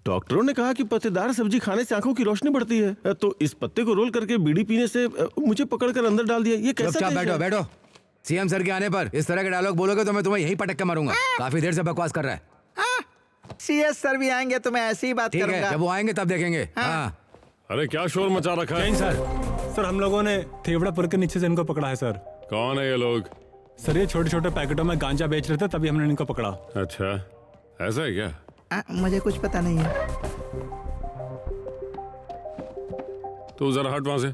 डॉक्टरों ने कहा कि पत्तेदार सब्जी खाने से आंखों की रोशनी बढ़ती है, तो इस पत्ते को रोल करके बीड़ी पीने से मुझे पकड़कर अंदर डाल दिया। ये कैसा? चुपचाप बैठो बैठो। सीएम सर के आने पर इस तरह के डायलॉग बोलोगे तो मैं तुम्हें यहीं पटक के मारूंगा। काफी देर से बकवास कर रहा है। सीएस सर भी आएंगे तो मैं ऐसी ही बात ठीक करूंगा। है, जब वो आएंगे तब देखेंगे। हाँ। अरे क्या शोर मचा रखा है? सर हम लोगों ने थेवड़ापुर के नीचे से इनको पकड़ा है सर। कौन है ये लोग? सर ये छोटे छोटे पैकेटों में गांजा बेच रहे थे, तभी हमने इनको पकड़ा। अच्छा, ऐसा है क्या? मुझे कुछ पता नहीं है। तू जरा हट वहां से।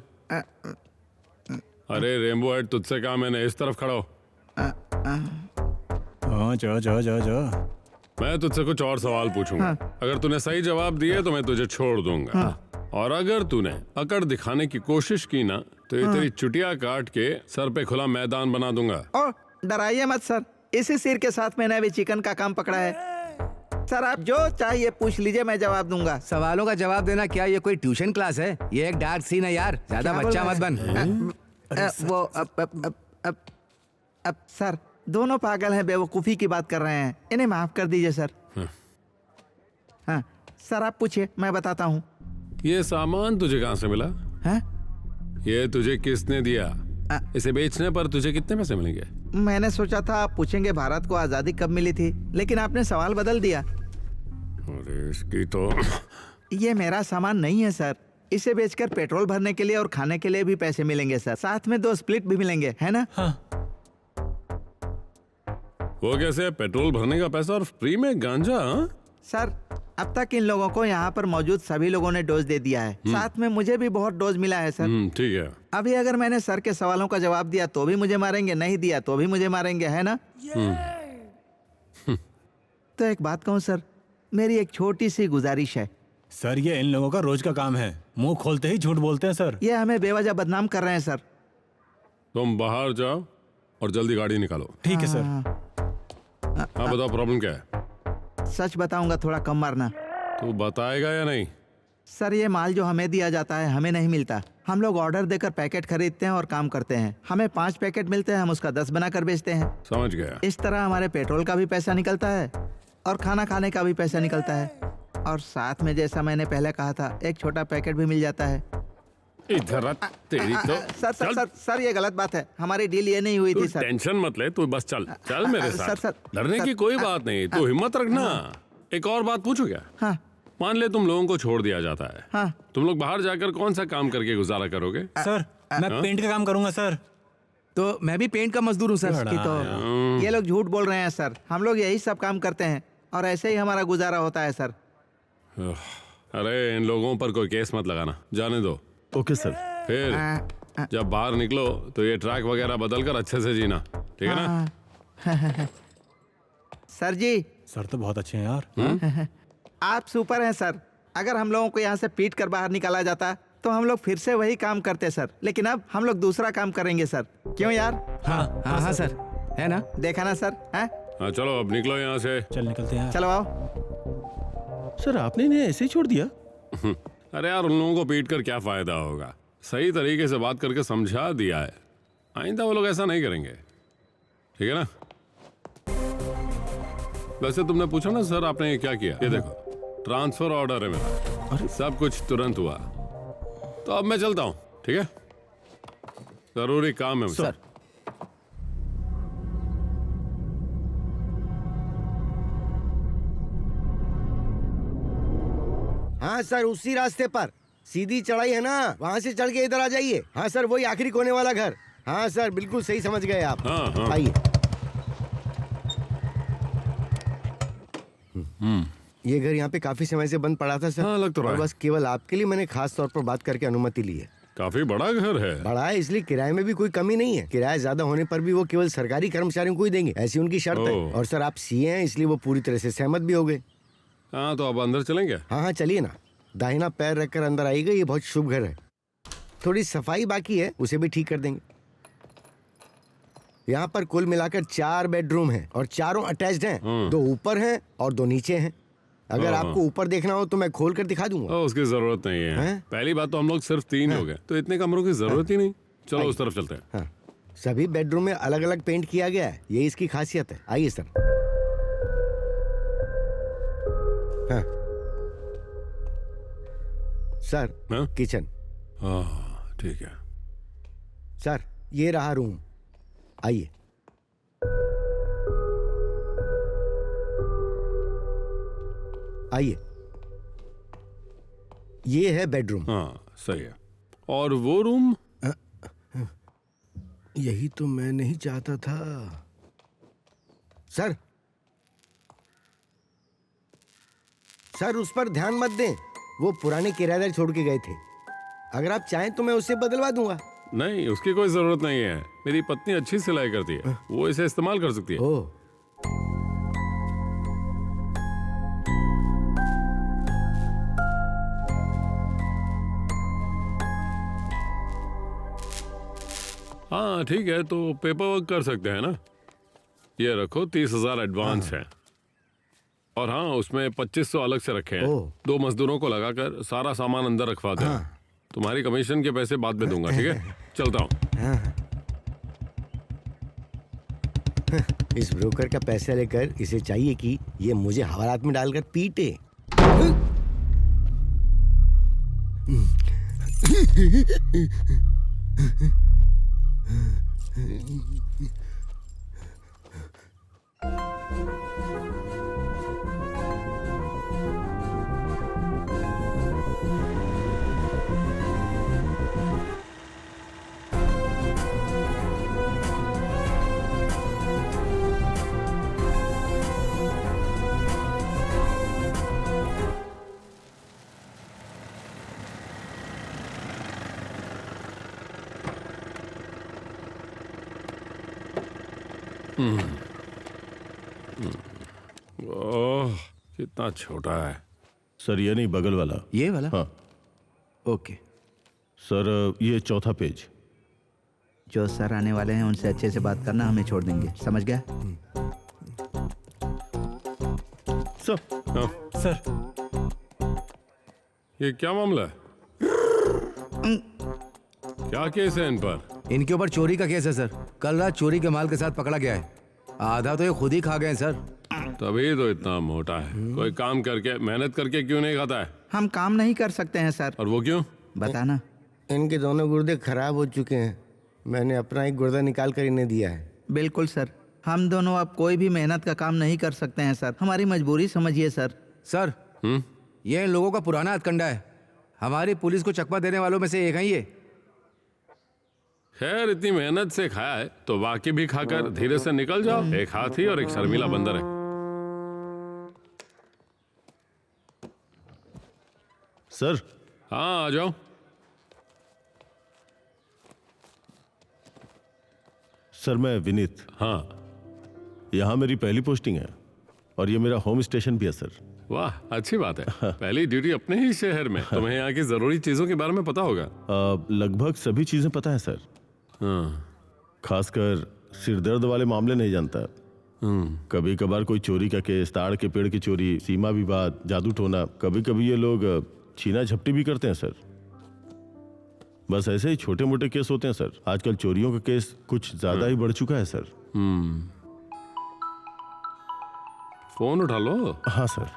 अरे रेनबो हेड, तुझसे कहा मैंने, इस तरफ खड़ा हो। हाँ जा जा जा जा। मैं तुझसे कुछ और सवाल पूछूंगा। अगर तूने सही जवाब दिए तो मैं तुझे छोड़ दूंगा, और अगर तूने अकड़ दिखाने की कोशिश की ना तो ये तेरी चुटिया काट के सर पे खुला मैदान बना दूंगा। ओ डराइए मत सर, इसी सिर के साथ मैंने अभी चिकन का काम पकड़ा है। सर आप जो चाहिए पूछ लीजिए, मैं जवाब दूंगा। सवालों का जवाब देना क्या ये कोई ट्यूशन क्लास है? ये एक डार्क सीन है यार, ज्यादा क्या बच्चा बोल मत बन। वो अब सर दोनों पागल हैं, बेवकूफ़ी की बात कर रहे हैं, इन्हें माफ कर दीजिए सर। हाँ सर आप पूछिए, मैं बताता हूँ। ये सामान तुझे कहाँ से मिला? हाँ? ये तुझे किसने दिया? इसे बेचने पर तुझे कितने पैसे मिलेंगे? मैंने सोचा था आप पूछेंगे भारत को आज़ादी कब मिली थी, लेकिन आपने सवाल बदल दिया। अरे इसकी तो ये मेरा सामान नहीं है सर, इसे बेचकर पेट्रोल भरने के लिए और खाने के लिए भी पैसे मिलेंगे सर, साथ में 2 स्प्लिट भी मिलेंगे, है ना? हाँ वो कैसे? पेट्रोल भरने का पैसा और फ्री में गांजा? हाँ? सर अब तक इन लोगों को यहाँ पर मौजूद सभी लोगों ने डोज दे दिया है, साथ में मुझे भी बहुत डोज मिला है सर। ठीक है। अभी अगर मैंने सर के सवालों का जवाब दिया तो भी मुझे मारेंगे, नहीं दिया तो भी मुझे मारेंगे, है ना? तो एक बात कहूँ सर, मेरी एक छोटी सी गुजारिश है। सर, ये इन लोगों का रोज का काम है, मुंह खोलते ही झूठ बोलते हैं सर। ये हमें बेवजह बदनाम कर रहे हैं सर। तुम बाहर जाओ और जल्दी गाड़ी निकालो। ठीक है सर। हाँ बताओ, प्रॉब्लम क्या है? सच बताऊंगा, थोड़ा कम मारना। तू बताएगा या नहीं? सर ये माल जो हमें दिया जाता है हमें नहीं मिलता, हम लोग ऑर्डर देकर पैकेट खरीदते हैं और काम करते हैं। हमें 5 पैकेट मिलते हैं, हम उसका 10 बनाकर बेचते हैं। समझ गया। इस तरह हमारे पेट्रोल का भी पैसा निकलता है और खाना खाने का भी पैसा निकलता है, और साथ में जैसा मैंने पहले कहा था, एक छोटा पैकेट भी मिल जाता है। इधर आ, तेरी तो सर सर चल। सर सर ये गलत बात है, हमारी डील ये नहीं हुई तू थी सर। टेंशन मत ले, तू बस चल चल मेरे सर, साथ। सर, डरने सर, की कोई बात नहीं, तू हिम्मत रखना। एक और बात पूछू क्या? हाँ मान ले तुम लोगों को छोड़ दिया जाता है, हाँ। तुम लोग बाहर जाकर कौन सा काम करके गुजारा करोगे? सर मैं पेंट का काम करूंगा सर। तो मैं भी पेंट का मजदूर हूँ सर। कि तो ये लोग झूठ बोल रहे हैं सर, हम लोग यही सब काम करते हैं और ऐसे ही हमारा गुजारा होता है सर। अरे इन लोगों पर कोई केस मत लगाना, जाने दो। Okay sir. फिर जब बाहर निकलो तो ये ट्रैक वगैरह बदल कर अच्छे से जीना, ठीक है ना? सर जी सर तो बहुत अच्छे हैं यार। आप सुपर हैं सर। अगर हम लोगों को यहाँ से पीट कर बाहर निकाला जाता तो हम लोग फिर से वही काम करते सर, लेकिन अब हम लोग दूसरा काम करेंगे सर। क्यों यार? हाँ हाँ हाँ सर, है ना? देखा ना सर? हैं? हाँ चलो अब निकलो यहाँ से। चल निकलते हैं यार। चलो आओ। सर आपने इन्हें ऐसे ही छोड़ दिया? अरे यार, उन लोगों को पीट कर क्या फायदा होगा? सही तरीके से बात करके समझा दिया है, आइंदा वो लोग ऐसा नहीं करेंगे, ठीक है ना? वैसे तुमने पूछा ना सर आपने ये क्या किया? ये देखो, ट्रांसफर ऑर्डर है मेरा, सब कुछ तुरंत हुआ। तो अब मैं चलता हूँ, ठीक है? जरूरी काम है मुझे। सर हाँ सर, उसी रास्ते पर सीधी चढ़ाई है ना, वहाँ से चढ़ के इधर आ जाइए। हाँ सर, वही आखिरी कोने वाला घर। हाँ सर, बिल्कुल सही समझ गए आप। हाँ, हाँ। आइए। ये घर यहाँ पे काफी समय से बंद पड़ा था सर। हाँ, लग तो रहा और है। बस केवल आपके लिए मैंने खास तौर पर बात करके अनुमति ली है। काफी बड़ा घर है। बड़ा है इसलिए किराए में भी कोई कमी नहीं है। किराया ज्यादा होने पर भी वो केवल सरकारी कर्मचारियों को ही देंगे, ऐसी उनकी शर्त है। ओह। और सर आप सीए हैं इसलिए वो पूरी तरह से सहमत भी हो गए। हाँ तो अब अंदर चलेंगे? हाँ हाँ चलिए ना, दाहिना पैर रखकर अंदर आइएगा, ये बहुत शुभ घर है। थोड़ी सफाई बाकी है, उसे भी ठीक कर देंगे। यहाँ पर कुल मिलाकर 4 बेडरूम हैं और चारों अटैच्ड हैं। 2 ऊपर हैं और 2 नीचे हैं। अगर हाँ, आपको ऊपर देखना हो तो मैं खोल कर दिखा दूंगा। उसकी जरूरत नहीं है। हैं? पहली बात तो हम लोग सिर्फ 3 लोग हैं, तो इतने कमरों की जरूरत ही नहीं। चलो उस तरफ चलते हैं। हाँ, सभी बेडरूम में अलग अलग पेंट किया गया है, यही इसकी खासियत है। आइए सर। हाँ सर, हाँ? किचन। हाँ ठीक है। सर ये रहा रूम, आइए। आइए, ये है बेडरूम। हाँ सही है। और वो रूम? यही तो मैं नहीं चाहता था सर। सर उस पर ध्यान मत दें, वो पुराने किराएदार छोड़ के गए थे। अगर आप चाहें तो मैं उससे बदलवा दूंगा। नहीं, उसकी कोई जरूरत नहीं है। मेरी पत्नी अच्छी सिलाई करती है, वो इसे इस्तेमाल कर सकती है। ओह, हाँ ठीक है, तो पेपर वर्क कर सकते हैं ना। ये रखो, 30,000 एडवांस है। और हाँ, उसमें 2500 अलग से रखे हैं। ओह। 2 मजदूरों को लगाकर सारा सामान अंदर रखवा दे। तुम्हारी कमीशन के पैसे बाद में दूंगा, ठीक है? चलता हूँ। इस ब्रोकर का पैसा लेकर इसे चाहिए कि ये मुझे हवालात में डालकर पीटे। ओह, कितना छोटा है। सर ये नहीं, बगल वाला। ये वाला? हाँ ओके। सर, ये चौथा पेज। जो सर आने वाले हैं उनसे अच्छे से बात करना, हमें छोड़ देंगे, समझ गया? सर हाँ, सर ये क्या मामला है? क्या केस है इन पर? इनके ऊपर चोरी का केस है सर। कल रात चोरी के माल के साथ पकड़ा गया है। आधा तो ये खुद ही खा गए हैं सर। तभी तो इतना मोटा है। कोई काम करके, मेहनत करके क्यों नहीं खाता है? हम काम नहीं कर सकते हैं सर। और वो क्यों? बताना। इनके दोनों गुर्दे खराब हो चुके हैं। मैंने अपना एक गुर्दा निकाल कर इन्हें दिया है। बिल्कुल सर, हम दोनों अब कोई भी मेहनत का काम नहीं कर सकते हैं सर। हमारी मजबूरी समझिए सर। सर ये इन लोगों का पुराना हथकंडा है। हमारी पुलिस को चकमा देने वालों में से एक है ये। खैर, इतनी मेहनत से खाया है तो बाकी भी खाकर धीरे से निकल जाओ। एक हाथी और एक शर्मीला बंदर है। सर, हाँ, आ जाओ। सर मैं विनीत। हाँ, यहाँ मेरी पहली पोस्टिंग है और ये मेरा होम स्टेशन भी है सर। वाह, अच्छी बात है। पहली ड्यूटी अपने ही शहर में। तुम्हें यहाँ की जरूरी चीजों के बारे में पता होगा। लगभग सभी चीजें पता है सर। हाँ। खासकर सिरदर्द वाले मामले नहीं जानता। कभी कभार कोई चोरी का केस, ताड़ के पेड़ की चोरी, सीमा विवाद, जादू टोना, कभी कभी ये लोग छीना झपटी भी करते हैं सर। बस ऐसे ही छोटे मोटे केस होते हैं सर। आजकल चोरियों का केस कुछ ज्यादा ही बढ़ चुका है सर। फोन उठा लो। हाँ सर।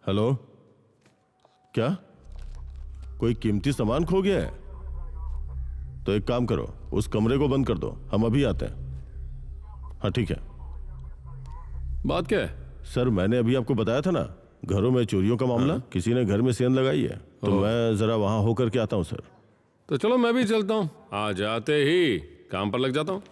हेलो, क्या कोई कीमती सामान खो गया है? तो एक काम करो, उस कमरे को बंद कर दो, हम अभी आते हैं। हाँ ठीक है। बात क्या है? सर मैंने अभी आपको बताया था ना, घरों में चोरियों का मामला। किसी ने घर में सेंध लगाई है, तो मैं जरा वहां होकर के आता हूँ सर। तो चलो मैं भी चलता हूँ। आ जाते ही काम पर लग जाता हूँ।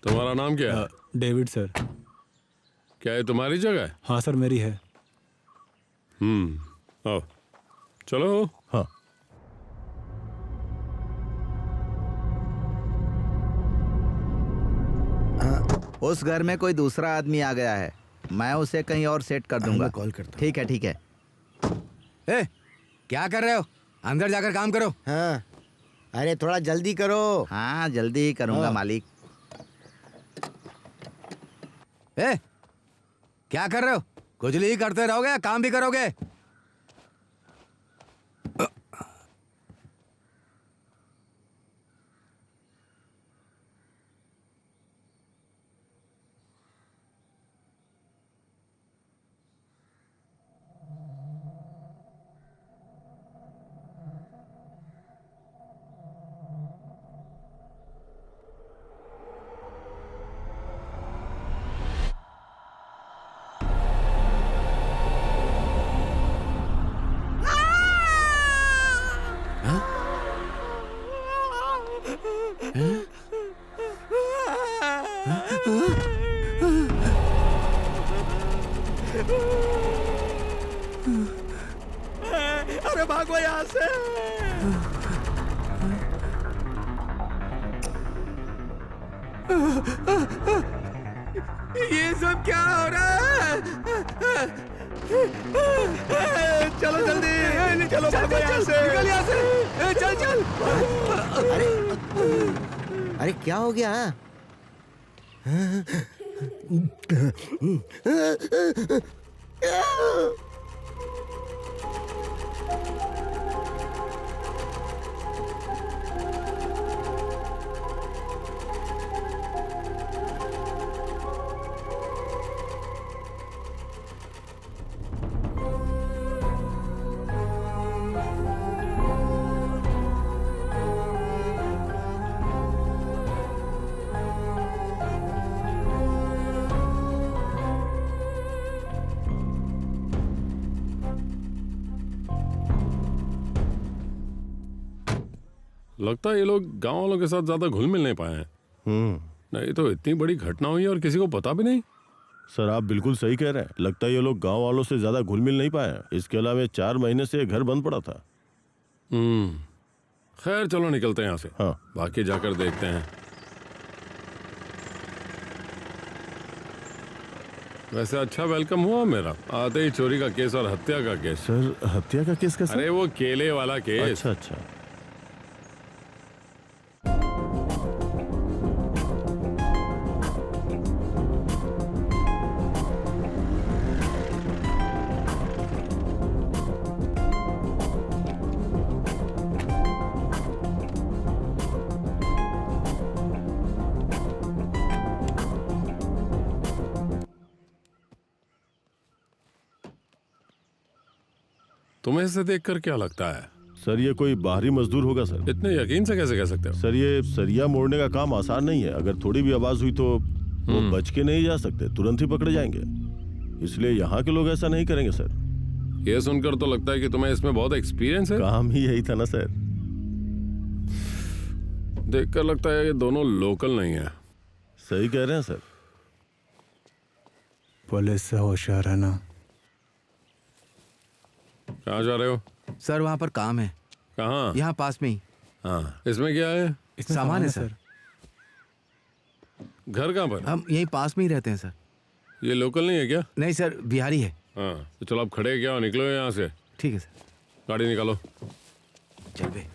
तुम्हारा नाम क्या है? David sir. क्या है तुम्हारी जगह है? हाँ सर, मेरी है। आओ, चलो। हाँ उस घर में कोई दूसरा आदमी आ गया है, मैं उसे कहीं और सेट कर दूंगा। मैं कॉल करता हूँ। ठीक है ठीक है। ए, क्या कर रहे हो? अंदर जाकर काम करो। हाँ, अरे थोड़ा जल्दी करो। हाँ जल्दी ही करूंगा मालिक। ए, क्या कर रहे हो? खुजली ही करते रहोगे या काम भी करोगे? अरे भागो यहाँ से। ये सब क्या हो रहा है? चलो जल्दी, चलो भागो यहाँ से, निकल यहाँ से, चल चल। अरे क्या हो गया? लगता है ये लोग गांव वालों के साथ ज्यादा घुल मिल नहीं पाए हैं। नहीं तो इतनी बड़ी घटना हुई और किसी को पता भी नहीं। सर आप बिल्कुल सही कह रहे हैं, लगता है ये लोग गांव वालों से ज्यादा घुल मिल नहीं पाए हैं। इसके अलावा 4 महीने से ये घर बंद पड़ा था। खैर चलो निकलते हैं यहाँ से। हाँ। बाकी जाकर देखते हैं। वैसे अच्छा वेलकम हुआ मेरा, आते ही चोरी का केस और हत्या का केस। सर हत्या का केस कैसा? अरे वो केले वाला केस। अच्छा अच्छा। तुम्हें इसे देखकर क्या लगता है? सर ये कोई बाहरी मजदूर होगा सर। इतने यकीन से कैसे कह सकते हो? सर ये सरिया मोड़ने का काम आसान नहीं है। अगर थोड़ी भी आवाज हुई तो वो बच के नहीं जा सकते, तुरंत ही पकड़े जाएंगे। इसलिए यहाँ के लोग ऐसा नहीं करेंगे सर। ये सुनकर तो लगता है कि तुम्हें इसमें बहुत एक्सपीरियंस है। काम ही यही था ना सर। देखकर लगता है ये दोनों लोकल नहीं है। सही कह रहे हैं सर। पुलिस से होशियार रहना। कहाँ जा रहे हो? सर वहाँ पर काम है। कहाँ? यहाँ पास में ही। हाँ, इसमें क्या है? इसमें सामान है सर। घर कहाँ पर? हम यहीं पास में ही रहते हैं सर। ये लोकल नहीं है क्या? नहीं सर, बिहारी है। हाँ तो चलो आप खड़े क्या हो, निकलो यहाँ से। ठीक है सर, गाड़ी निकालो। चल बे।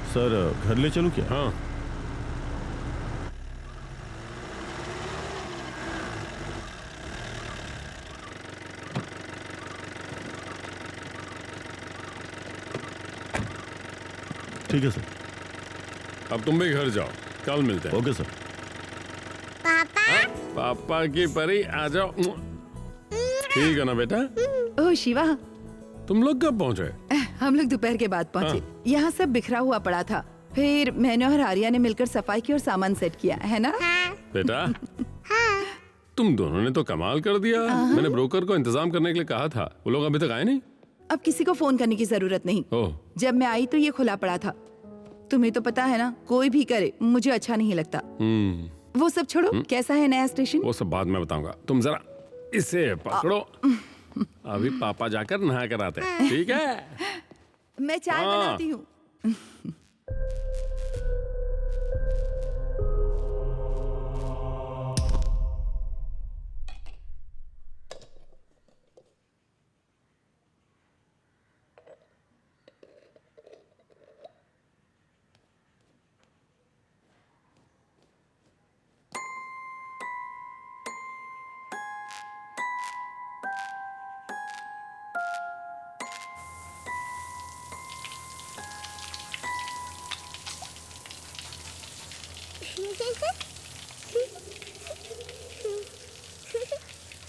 सर घर ले चलूं क्या? हाँ ठीक है सर। अब तुम भी घर जाओ, कल मिलते हैं। Okay sir. पापा की परी आ जाओ। ठीक है ना बेटा? ओह शिवा, तुम लोग कब पहुँचे? हम लोग दोपहर के बाद पहुंचे। यहाँ सब बिखरा हुआ पड़ा था, फिर मैंने और आर्या ने मिलकर सफाई की और सामान सेट किया, है ना? बेटा तुम दोनों ने तो कमाल कर दिया। मैंने ब्रोकर को इंतजाम करने के लिए कहा था, वो लोग अभी तक आए नहीं। अब किसी को फोन करने की जरूरत नहीं। ओह जब मैं आई तो ये खुला पड़ा था। तुम्हें तो पता है ना, कोई भी करे मुझे अच्छा नहीं लगता। वो सब छोड़ो, कैसा है नया स्टेशन? वो सब बाद में बताऊंगा, तुम जरा इसे पकड़ो। अभी पापा जाकर नहा कर आते हैं, ठीक है? मैं चाय हाँ। बनाती हूँ।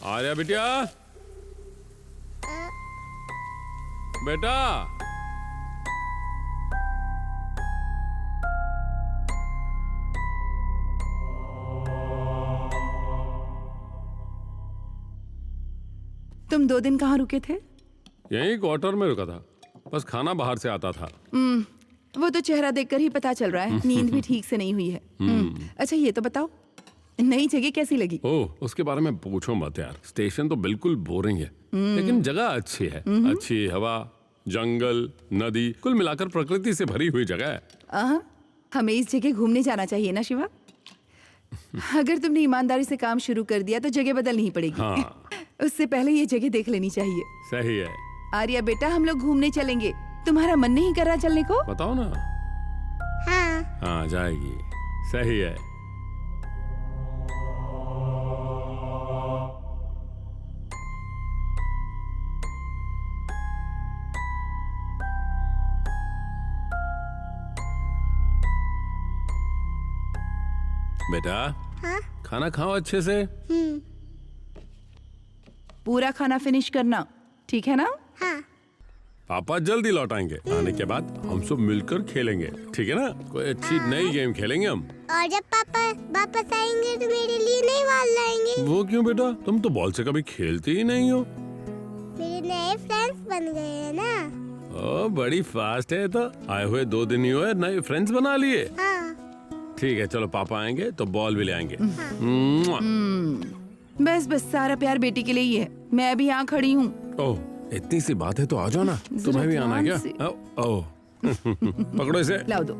आर्या बिटिया, बेटा तुम 2 दिन कहाँ रुके थे? यहीं क्वार्टर में रुका था, बस खाना बाहर से आता था। वो तो चेहरा देखकर ही पता चल रहा है, नींद भी ठीक से नहीं हुई है। अच्छा ये तो बताओ, नई जगह कैसी लगी? ओह, उसके बारे में पूछो मत यार। स्टेशन तो बिल्कुल बोरिंग है, लेकिन जगह अच्छी है। अच्छी हवा, जंगल, नदी, कुल मिलाकर प्रकृति से भरी हुई जगह है। हमें इस जगह घूमने जाना चाहिए ना शिवा? अगर तुमने ईमानदारी से काम शुरू कर दिया तो जगह बदलनी पड़ेगी। हाँ। उससे पहले ये जगह देख लेनी चाहिए। सही है। आर्या बेटा, हम लोग घूमने चलेंगे, तुम्हारा मन नहीं कर रहा चलने को? बताओ ना। हाँ जाएगी। सही है। बेटा, खाना खाओ अच्छे से। पूरा खाना फिनिश करना, ठीक है ना? पापा जल्दी लौट आएंगे। आने के बाद हम सब मिलकर खेलेंगे, ठीक है ना? कोई अच्छी नई गेम खेलेंगे हम। और जब पापा वापस आएंगे तो मेरे लिए नई बॉल लाएंगे। वो क्यों बेटा? तुम तो बॉल से कभी खेलती ही नहीं हो। मेरे नए फ्रेंड्स बन गए हैं ना। ओ, बड़ी फास्ट है। तो आए हुए 2 दिन ही हुए, नए फ्रेंड्स बना लिए। ठीक है, चलो पापा आएंगे तो बॉल भी ले आएंगे। बस बस, सारा प्यार बेटी के लिए ही है। मैं अभी यहाँ खड़ी हूँ। ओह, इतनी सी बात है तो आ जाओ ना। तुम्हें भी आना है क्या? ओह, पकड़ो इसे। लाओ दो।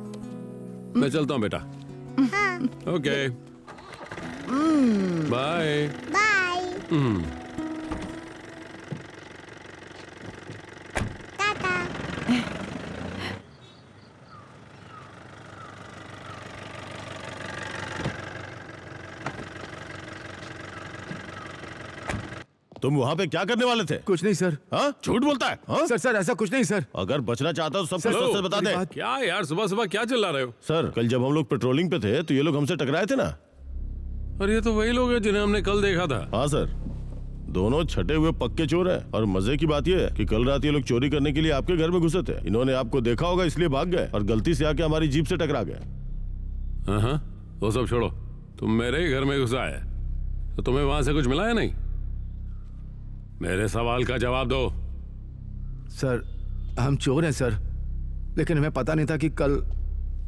मैं चलता हूँ बेटा। Okay, bye bye tata. तुम वहाँ पे क्या करने वाले थे? कुछ नहीं सर। हाँ, झूठ बोलता है? हाँ? सर ऐसा कुछ नहीं सर। अगर बचना चाहता हो तो सब कुछ हेलो, सच बता दे। क्या यार, सुबह सुबह क्या चिल्ला रहे हो? सर, कल जब हम लोग पेट्रोलिंग पे थे तो ये लोग हमसे टकराए थे ना। और ये तो वही लोग हैं जिन्हें हमने कल देखा था। हाँ सर, दोनों छठे हुए पक्के चोर हैं। और मजे की बात यह है कि कल रात ये लोग चोरी करने के लिए आपके घर में घुसे थे। इन्होंने आपको देखा होगा इसलिए भाग गए और गलती से आके हमारी जीप से टकरा गए। हाँ, वो सब छोड़ो। तुम मेरे ही घर में घुसा है तो तुम्हें वहां से कुछ मिला है नहीं? मेरे सवाल का जवाब दो। सर हम चोर हैं सर, लेकिन हमें पता नहीं था कि कल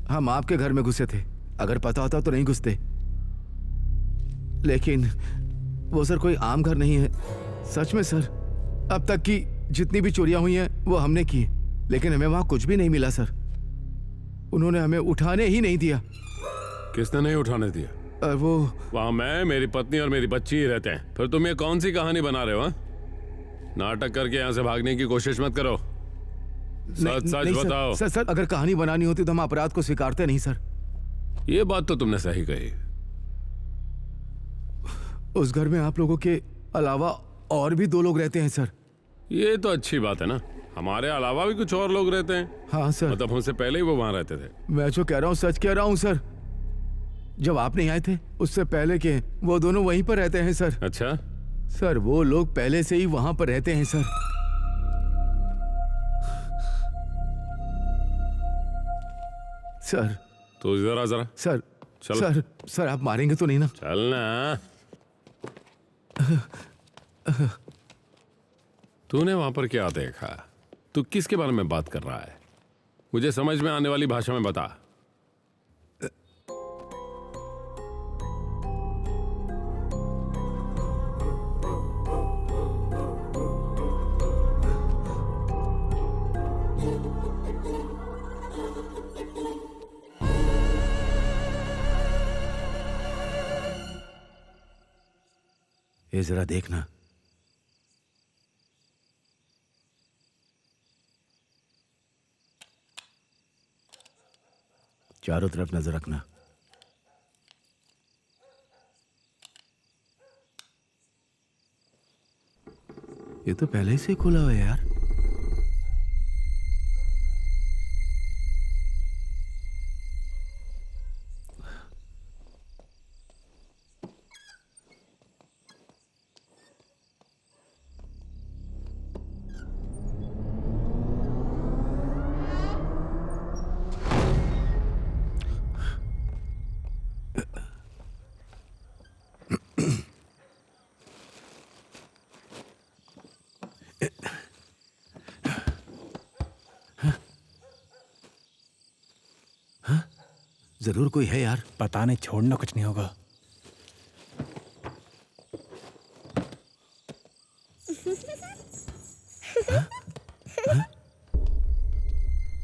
हम आपके घर में घुसे थे। अगर पता होता तो नहीं घुसते। लेकिन वो सर कोई आम घर नहीं है। सच में सर, अब तक की जितनी भी चोरियां हुई हैं वो हमने की, लेकिन हमें वहां कुछ भी नहीं मिला सर। उन्होंने हमें उठाने ही नहीं दिया। किसने नहीं उठाने दिया? वो वहां मैं, मेरी पत्नी और मेरी बच्ची ही रहते हैं। फिर तुम ये कौन सी कहानी बना रहे हो? हाँ? नाटक करके यहाँ से भागने की कोशिश मत करो। सच सच नहीं बताओ। सर, सर अगर कहानी बनानी होती तो हम अपराध को स्वीकारते नहीं सर। ये बात तो तुमने सही कही। उस घर में आप लोगों के अलावा और भी 2 लोग रहते हैं सर। ये तो अच्छी बात है ना, हमारे अलावा भी कुछ और लोग रहते हैं। हाँ सर। मतलब हमसे पहले ही वो वहां रहते थे। मैं जो कह रहा हूँ सच कह रहा हूँ सर। जब आप नहीं आए थे उससे पहले के वो दोनों वहीं पर रहते हैं सर। अच्छा, सर वो लोग पहले से ही वहां पर रहते हैं सर। सर तो जरा जरा सर चलो। सर सर आप मारेंगे तो नहीं ना? चलना। तूने वहां पर क्या देखा? तू किसके बारे में बात कर रहा है? मुझे समझ में आने वाली भाषा में बता। ये जरा देखना। चारों तरफ नजर रखना। ये तो पहले से खुला हुआ है यार। जरूर कोई है यार। पता नहीं, छोड़ना कुछ नहीं होगा।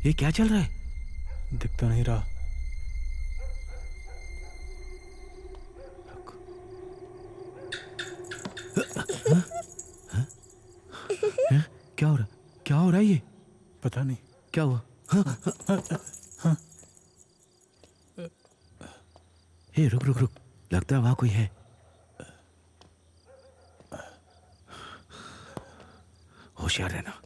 ये क्या चल रहा है? दिख तो नहीं रहा। क्या हो रहा? क्या हो रहा है ये? पता नहीं। क्या हुआ? हे रुक रुक रुक, लगता है वहां कोई है। होशियार रहना।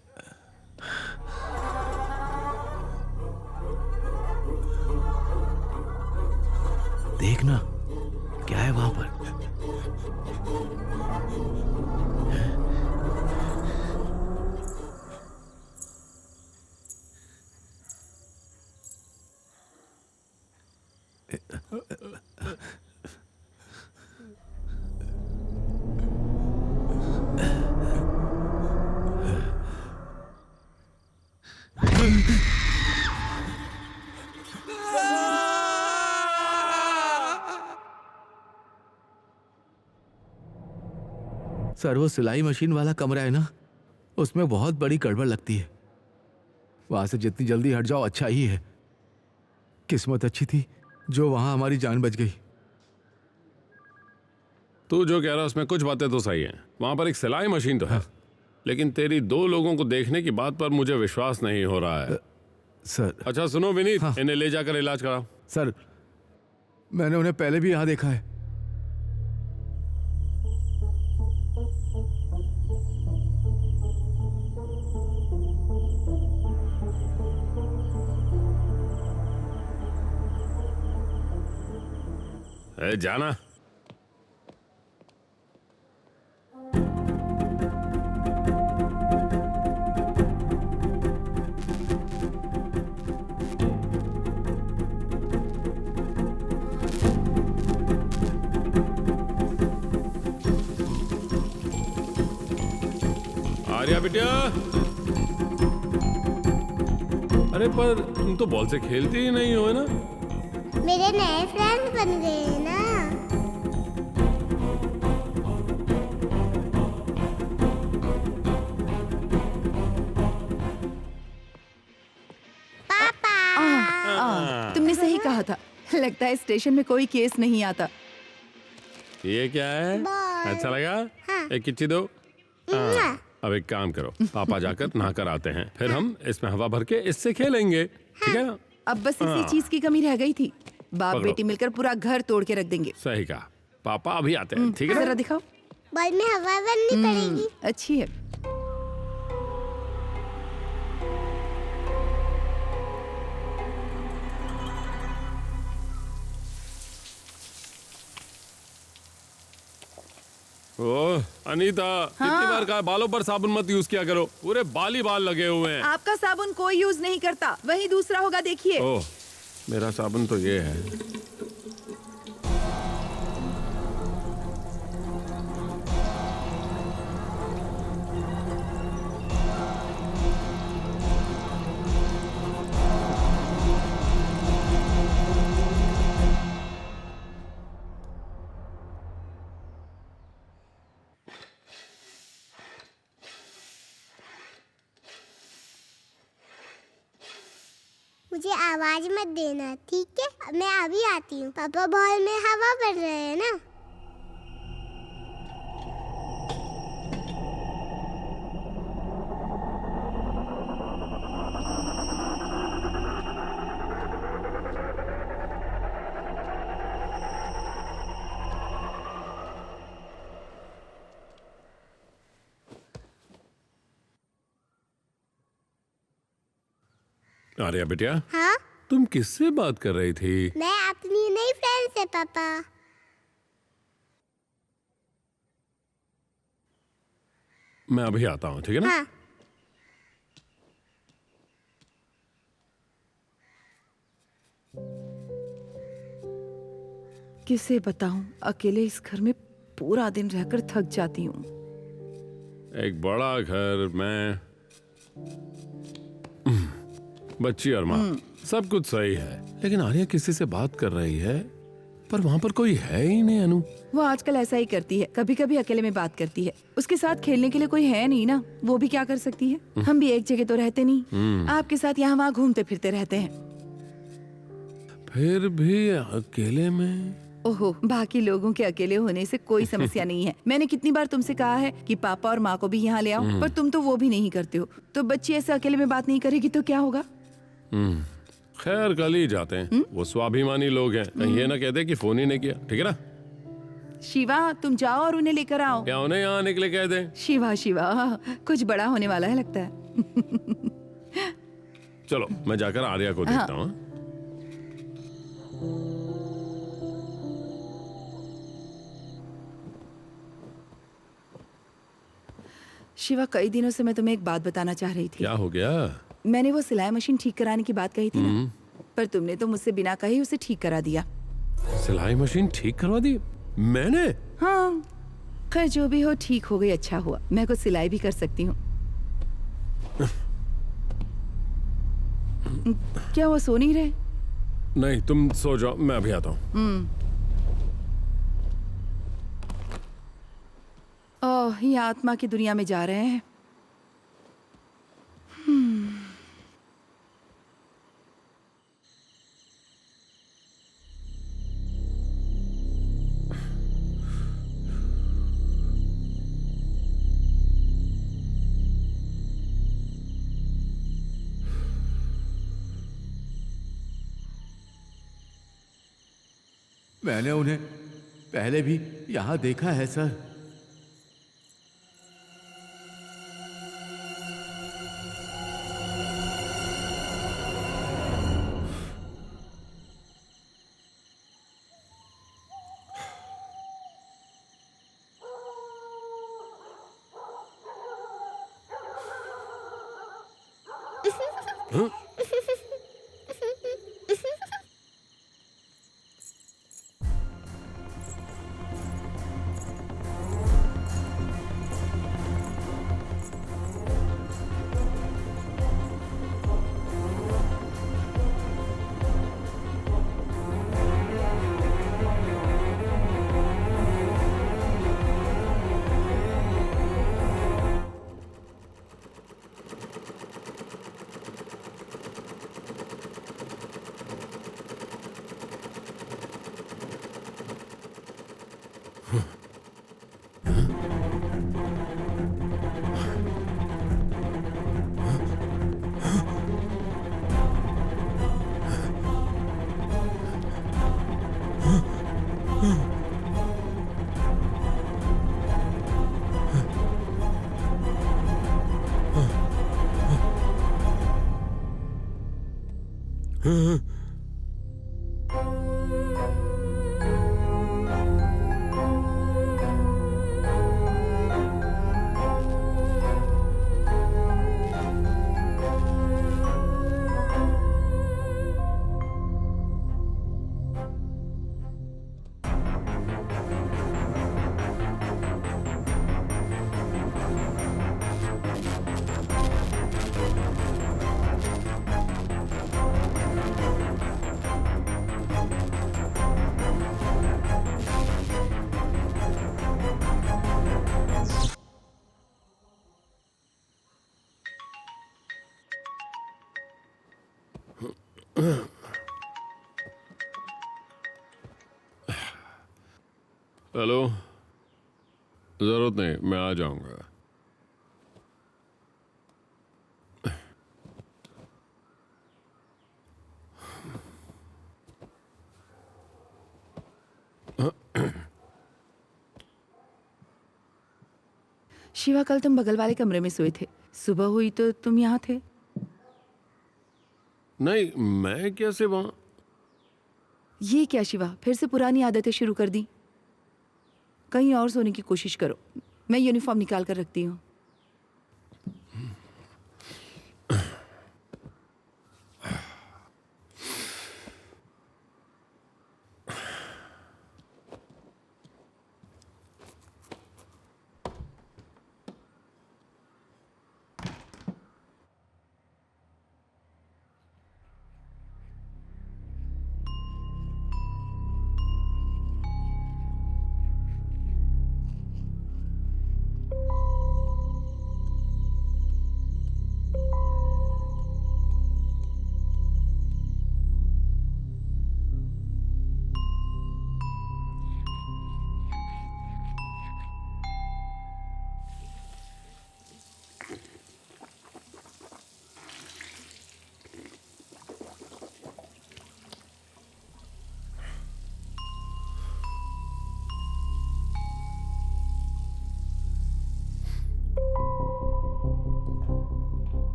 देखना क्या है वहां पर। सर वो सिलाई मशीन वाला कमरा है ना, उसमें बहुत बड़ी गड़बड़ लगती है। वहां से जितनी जल्दी हट जाओ अच्छा ही है। किस्मत अच्छी थी जो वहां हमारी जान बच गई। तू जो कह रहा है उसमें कुछ बातें तो सही हैं। वहां पर एक सिलाई मशीन तो है, लेकिन तेरी 2 लोगों को देखने की बात पर मुझे विश्वास नहीं हो रहा है। सर अच्छा सुनो विनीत, इन्हें ले जाकर इलाज कराओ। सर मैंने उन्हें पहले भी यहां देखा है। जाना। आर्या बिटिया, अरे पर तुम तो बॉल से खेलती ही नहीं हो ना। मेरे नए फ्रेंड्स बन गए हैं ना। तुमने सही कहा था। लगता है स्टेशन में कोई केस नहीं आता। ये क्या है? बॉल। अच्छा लगा? हाँ। एक किच्ची दो। अब एक काम करो, पापा जाकर नहा कर आते हैं, फिर हम इसमें हवा भर के इससे खेलेंगे, ठीक है ना? अब बस इसी चीज की कमी रह गई थी। बाप पकड़ो। बेटी मिलकर पूरा घर तोड़ के रख देंगे। सही कहा। पापा अभी आते हैं, ठीक है जरा ना? दिखाओ। बॉल में हवा भरनी पड़ेगी। अच्छी है। ओह अनीता, कितनी बार कहा बालों पर साबुन मत यूज किया करो, पूरे बाल ही बाल लगे हुए हैं। आपका साबुन कोई यूज नहीं करता, वही दूसरा होगा, देखिए। ओह मेरा साबुन तो ये है। मुझे आवाज मत देना, ठीक है? मैं अभी आती हूँ। पापा बॉल में हवा भर रहे हैं ना। आर्या बिटिया, हाँ, तुम किससे बात कर रही थी? मैं अपनी नई फ्रेंड से पापा। मैं अभी आता हूँ, ठीक है ना? हाँ। किसे बताऊं, अकेले इस घर में पूरा दिन रहकर थक जाती हूँ। एक बड़ा घर, मैं बच्ची और माँ, सब कुछ सही है, लेकिन आर्या किसी से बात कर रही है पर वहाँ पर कोई है ही नहीं। अनु वो आजकल ऐसा ही करती है, कभी कभी अकेले में बात करती है। उसके साथ खेलने के लिए कोई है नहीं ना, वो भी क्या कर सकती है। हम भी एक जगह तो रहते नहीं, आपके साथ यहाँ वहाँ घूमते फिरते रहते हैं। फिर भी अकेले में। ओहो, बाकी लोगों के अकेले होने से कोई समस्या नहीं है। मैंने कितनी बार तुमसे कहा है कि पापा और माँ को भी यहाँ ले आओ, पर तुम तो वो भी नहीं करते हो। तो बच्ची ऐसे अकेले में बात नहीं करेगी तो क्या होगा। खैर कल ही जाते हैं। वो स्वाभिमानी लोग हैं, कहीं ये ना कहते कि फोन ही नहीं किया। ठीक है ना शिवा, तुम जाओ और उन्हें लेकर आओ। क्या उन्हें यहाँ आने के लिए कह दें? शिवा शिवा, कुछ बड़ा होने वाला है लगता है। चलो मैं जाकर आर्या को देखता हूँ। शिवा, कई दिनों से मैं तुम्हें एक बात बताना चाह रही थी। क्या हो गया? मैंने वो सिलाई मशीन ठीक कराने की बात कही थी ना, पर तुमने तो मुझसे बिना कहे ही उसे ठीक करा दिया। सिलाई मशीन ठीक करवा दी मैंने? हाँ, खैर जो भी हो ठीक हो गई, अच्छा हुआ। मैं कुछ सिलाई भी कर सकती हूँ। क्या वो सो नहीं रहे? नहीं, तुम सो जाओ, मैं अभी आता हूँ। ओह, ये आत्मा की दुनिया में जा रहे हैं। मैंने उन्हें पहले भी यहाँ देखा है सर। हेलो, जरूरत नहीं, मैं आ जाऊंगा। शिवा, कल तुम बगल वाले कमरे में सोए थे, सुबह हुई तो तुम यहाँ थे। नहीं, मैं कैसे वहां? ये क्या शिवा, फिर से पुरानी आदतें शुरू कर दी? कहीं और सोने की कोशिश करो, मैं यूनिफॉर्म निकाल कर रखती हूँ।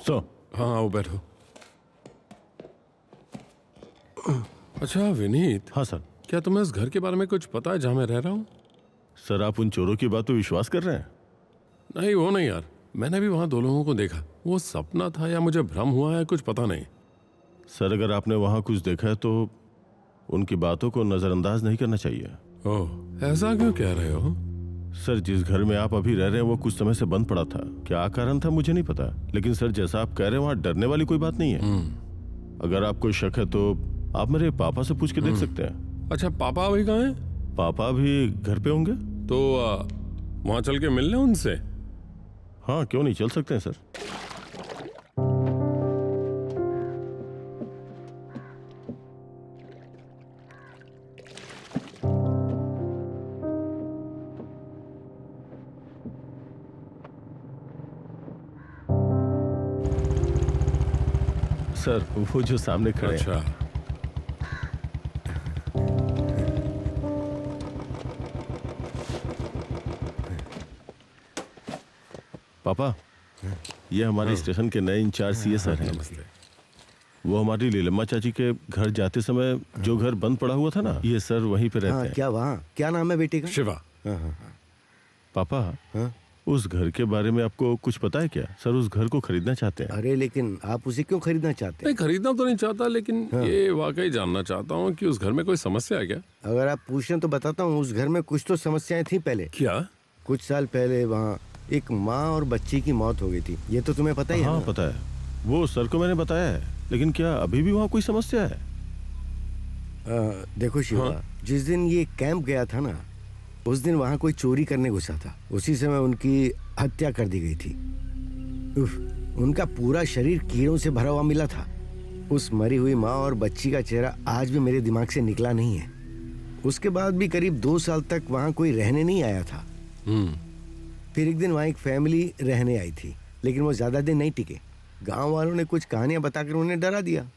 सो हाँ आओ बैठो। अच्छा विनीत, हाँ सर। क्या तुम्हें इस घर के बारे में कुछ पता है जहाँ मैं रह रहा हूँ? सर आप उन चोरों की बात पे विश्वास कर रहे हैं? नहीं वो नहीं यार, मैंने भी वहाँ 2 लोगों को देखा। वो सपना था या मुझे भ्रम हुआ है, कुछ पता नहीं। सर अगर आपने वहाँ कुछ देखा है तो उनकी बातों को नज़रअंदाज नहीं करना चाहिए। ओह ऐसा क्यों कह रहे हो? सर जिस घर में आप अभी रह रहे हैं वो कुछ समय से बंद पड़ा था। क्या कारण था मुझे नहीं पता, लेकिन सर जैसा आप कह रहे हैं वहाँ डरने वाली कोई बात नहीं है। अगर आपको शक है तो आप मेरे पापा से पूछ के देख सकते हैं। अच्छा पापा अभी कहाँ हैं? पापा भी घर पे होंगे। तो वहाँ चल के मिल लें उनसे? हाँ क्यों नहीं, चल सकते हैं सर। सर वो जो सामने खड़े हैं। अच्छा पापा ये हमारे स्टेशन के नए इंचार्ज सीए सर हैं। वो हमारी लीलम्मा चाची के घर जाते समय जो घर बंद पड़ा हुआ था ना, ये सर वहीं पे रहते हाँ हैं। क्या वहाँ क्या नाम है बेटी का? शिवा। पापा हाँ? उस घर के बारे में आपको कुछ पता है क्या? सर उस घर को खरीदना चाहते हैं। अरे लेकिन आप उसे क्यों खरीदना चाहते हैं? नहीं खरीदना तो नहीं चाहता, लेकिन ये वाकई जानना चाहता हूँ कि उस घर में कोई समस्या है क्या? अगर आप पूछें तो बताता हूँ। उस घर में कुछ तो समस्याएं थी पहले। क्या? कुछ साल पहले वहाँ एक माँ और बच्ची की मौत हो गई थी। ये तो तुम्हें पता ही है हाँ ना? पता है, वो सर को मैंने बताया है। लेकिन क्या अभी भी वहाँ कोई समस्या है? देखो शिवा, जिस दिन ये कैंप गया था ना, उस दिन वहाँ कोई चोरी करने घुसा था। उसी समय उनकी हत्या कर दी गई थी। उफ, उनका पूरा शरीर कीड़ों से भरा हुआ मिला था। उस मरी हुई माँ और बच्ची का चेहरा आज भी मेरे दिमाग से निकला नहीं है। उसके बाद भी करीब 2 साल तक वहाँ कोई रहने नहीं आया था। फिर एक दिन वहाँ एक फैमिली रहने आई थी, लेकिन वो ज्यादा दिन नहीं टिके। गांव वालों ने कुछ कहानियां बताकर उन्हें डरा दिया,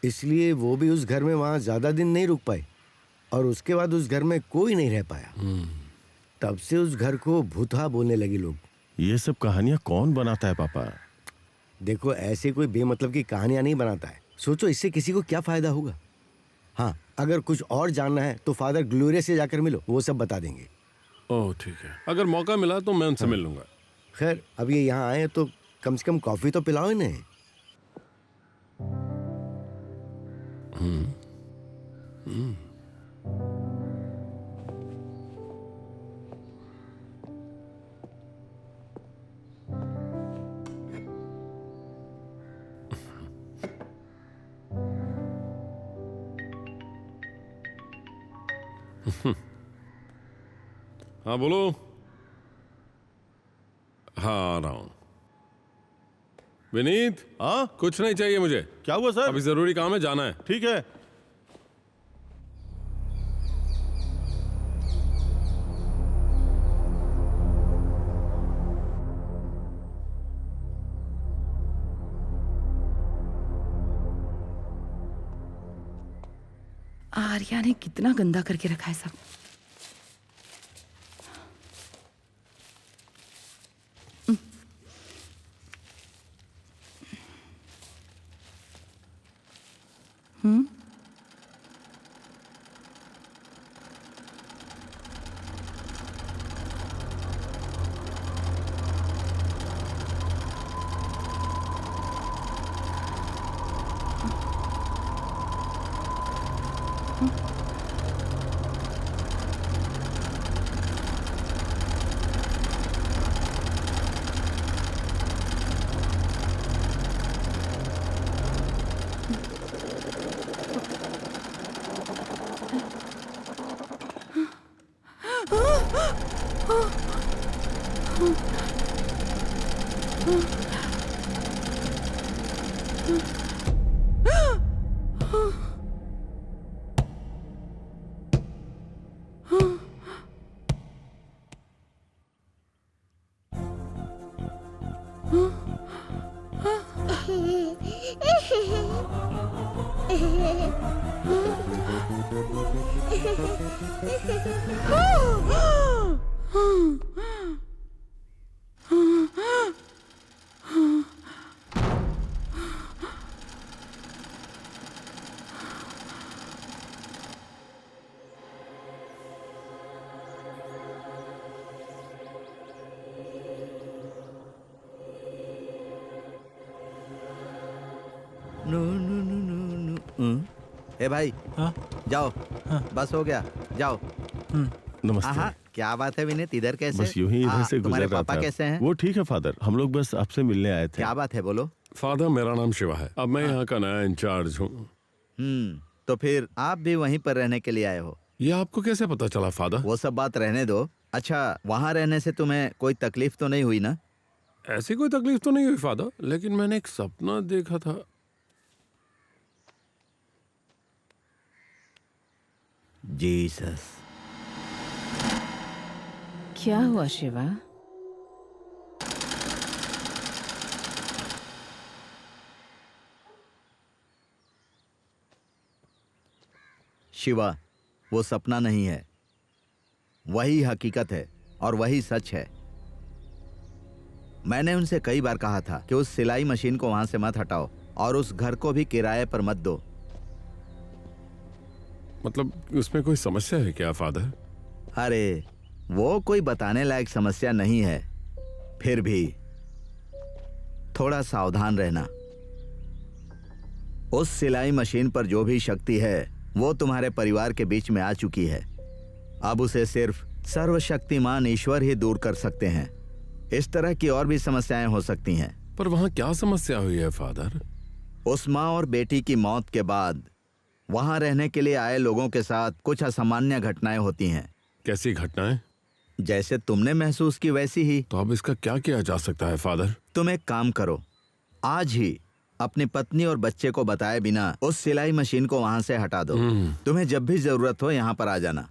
इसलिए वो भी उस घर में वहाँ ज्यादा दिन नहीं रुक पाए और उसके बाद उस घर में कोई नहीं रह पाया। तब से उस घर को भूतहा बोलने लगे लोग। ये सब कहानियां कौन बनाता है पापा? देखो ऐसे कोई बेमतलब की कहानियां नहीं बनाता है। सोचो इससे किसी को क्या फायदा होगा। हाँ अगर कुछ और जानना है तो फादर ग्लोरिया से जाकर मिलो, वो सब बता देंगे। ओह ठीक है, अगर मौका मिला तो मैं उनसे मिल लूंगा। खैर अब ये यहाँ आए तो कम से कम कॉफी तो पिलाओ इन्हें। हाँ बोलो। हाँ आ रहा हूँ। विनीत, हाँ कुछ नहीं चाहिए मुझे। क्या हुआ सर? अभी जरूरी काम है, जाना है। ठीक है। आर्या ने कितना गंदा करके रखा है सब। ए भाई, हाँ? जाओ। बस हो गया, जाओ। नमस्ते। हाँ, क्या बात है विनीत, इधर कैसे? बस यूं ही इधर से तुम्हारे गुजर रहा पापा था। कैसे हैं? वो ठीक है फादर, हम लोग बस आपसे मिलने आए थे। क्या बात है, बोलो। फादर, मेरा नाम शिवा है। अब मैं यहाँ का नया इंचार्ज हूँ। तो फिर आप भी वहीं पर रहने के लिए आए हो? ये आपको कैसे पता चला फादर? वो सब बात रहने दो। अच्छा, वहाँ रहने से तुम्हें कोई तकलीफ तो नहीं हुई ना? ऐसी कोई तकलीफ तो नहीं हुई फादर, लेकिन मैंने एक सपना देखा था। जीसस। क्या हुआ शिवा? शिवा, वो सपना नहीं है, वही हकीकत है और वही सच है। मैंने उनसे कई बार कहा था कि उस सिलाई मशीन को वहां से मत हटाओ और उस घर को भी किराए पर मत दो। मतलब उसमें कोई समस्या है क्या फादर? अरे, वो कोई बताने लायक समस्या नहीं है, फिर भी थोड़ा सावधान रहना। उस सिलाई मशीन पर जो भी शक्ति है वो तुम्हारे परिवार के बीच में आ चुकी है। अब उसे सिर्फ सर्वशक्तिमान ईश्वर ही दूर कर सकते हैं। इस तरह की और भी समस्याएं हो सकती हैं। पर वहाँ क्या समस्या हुई है फादर? उस माँ और बेटी की मौत के बाद वहां रहने के लिए आए लोगों के साथ कुछ असामान्य घटनाएं होती हैं। कैसी घटनाएं? जैसे तुमने महसूस की वैसी ही। तो अब इसका क्या किया जा सकता है फादर? तुम एक काम करो, आज ही अपनी पत्नी और बच्चे को बताए बिना उस सिलाई मशीन को वहां से हटा दो। तुम्हें जब भी जरूरत हो यहाँ पर आ जाना।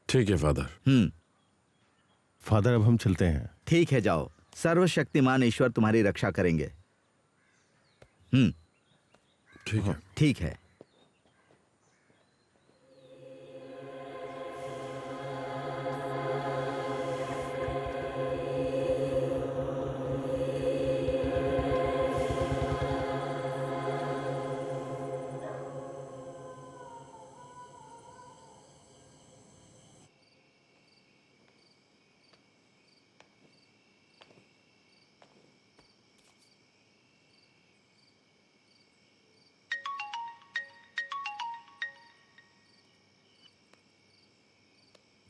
ठीक है फादर। फादर, अब हम चलते हैं। ठीक है, जाओ। सर्वशक्तिमान ईश्वर तुम्हारी रक्षा करेंगे। ठीक है। ठीक है।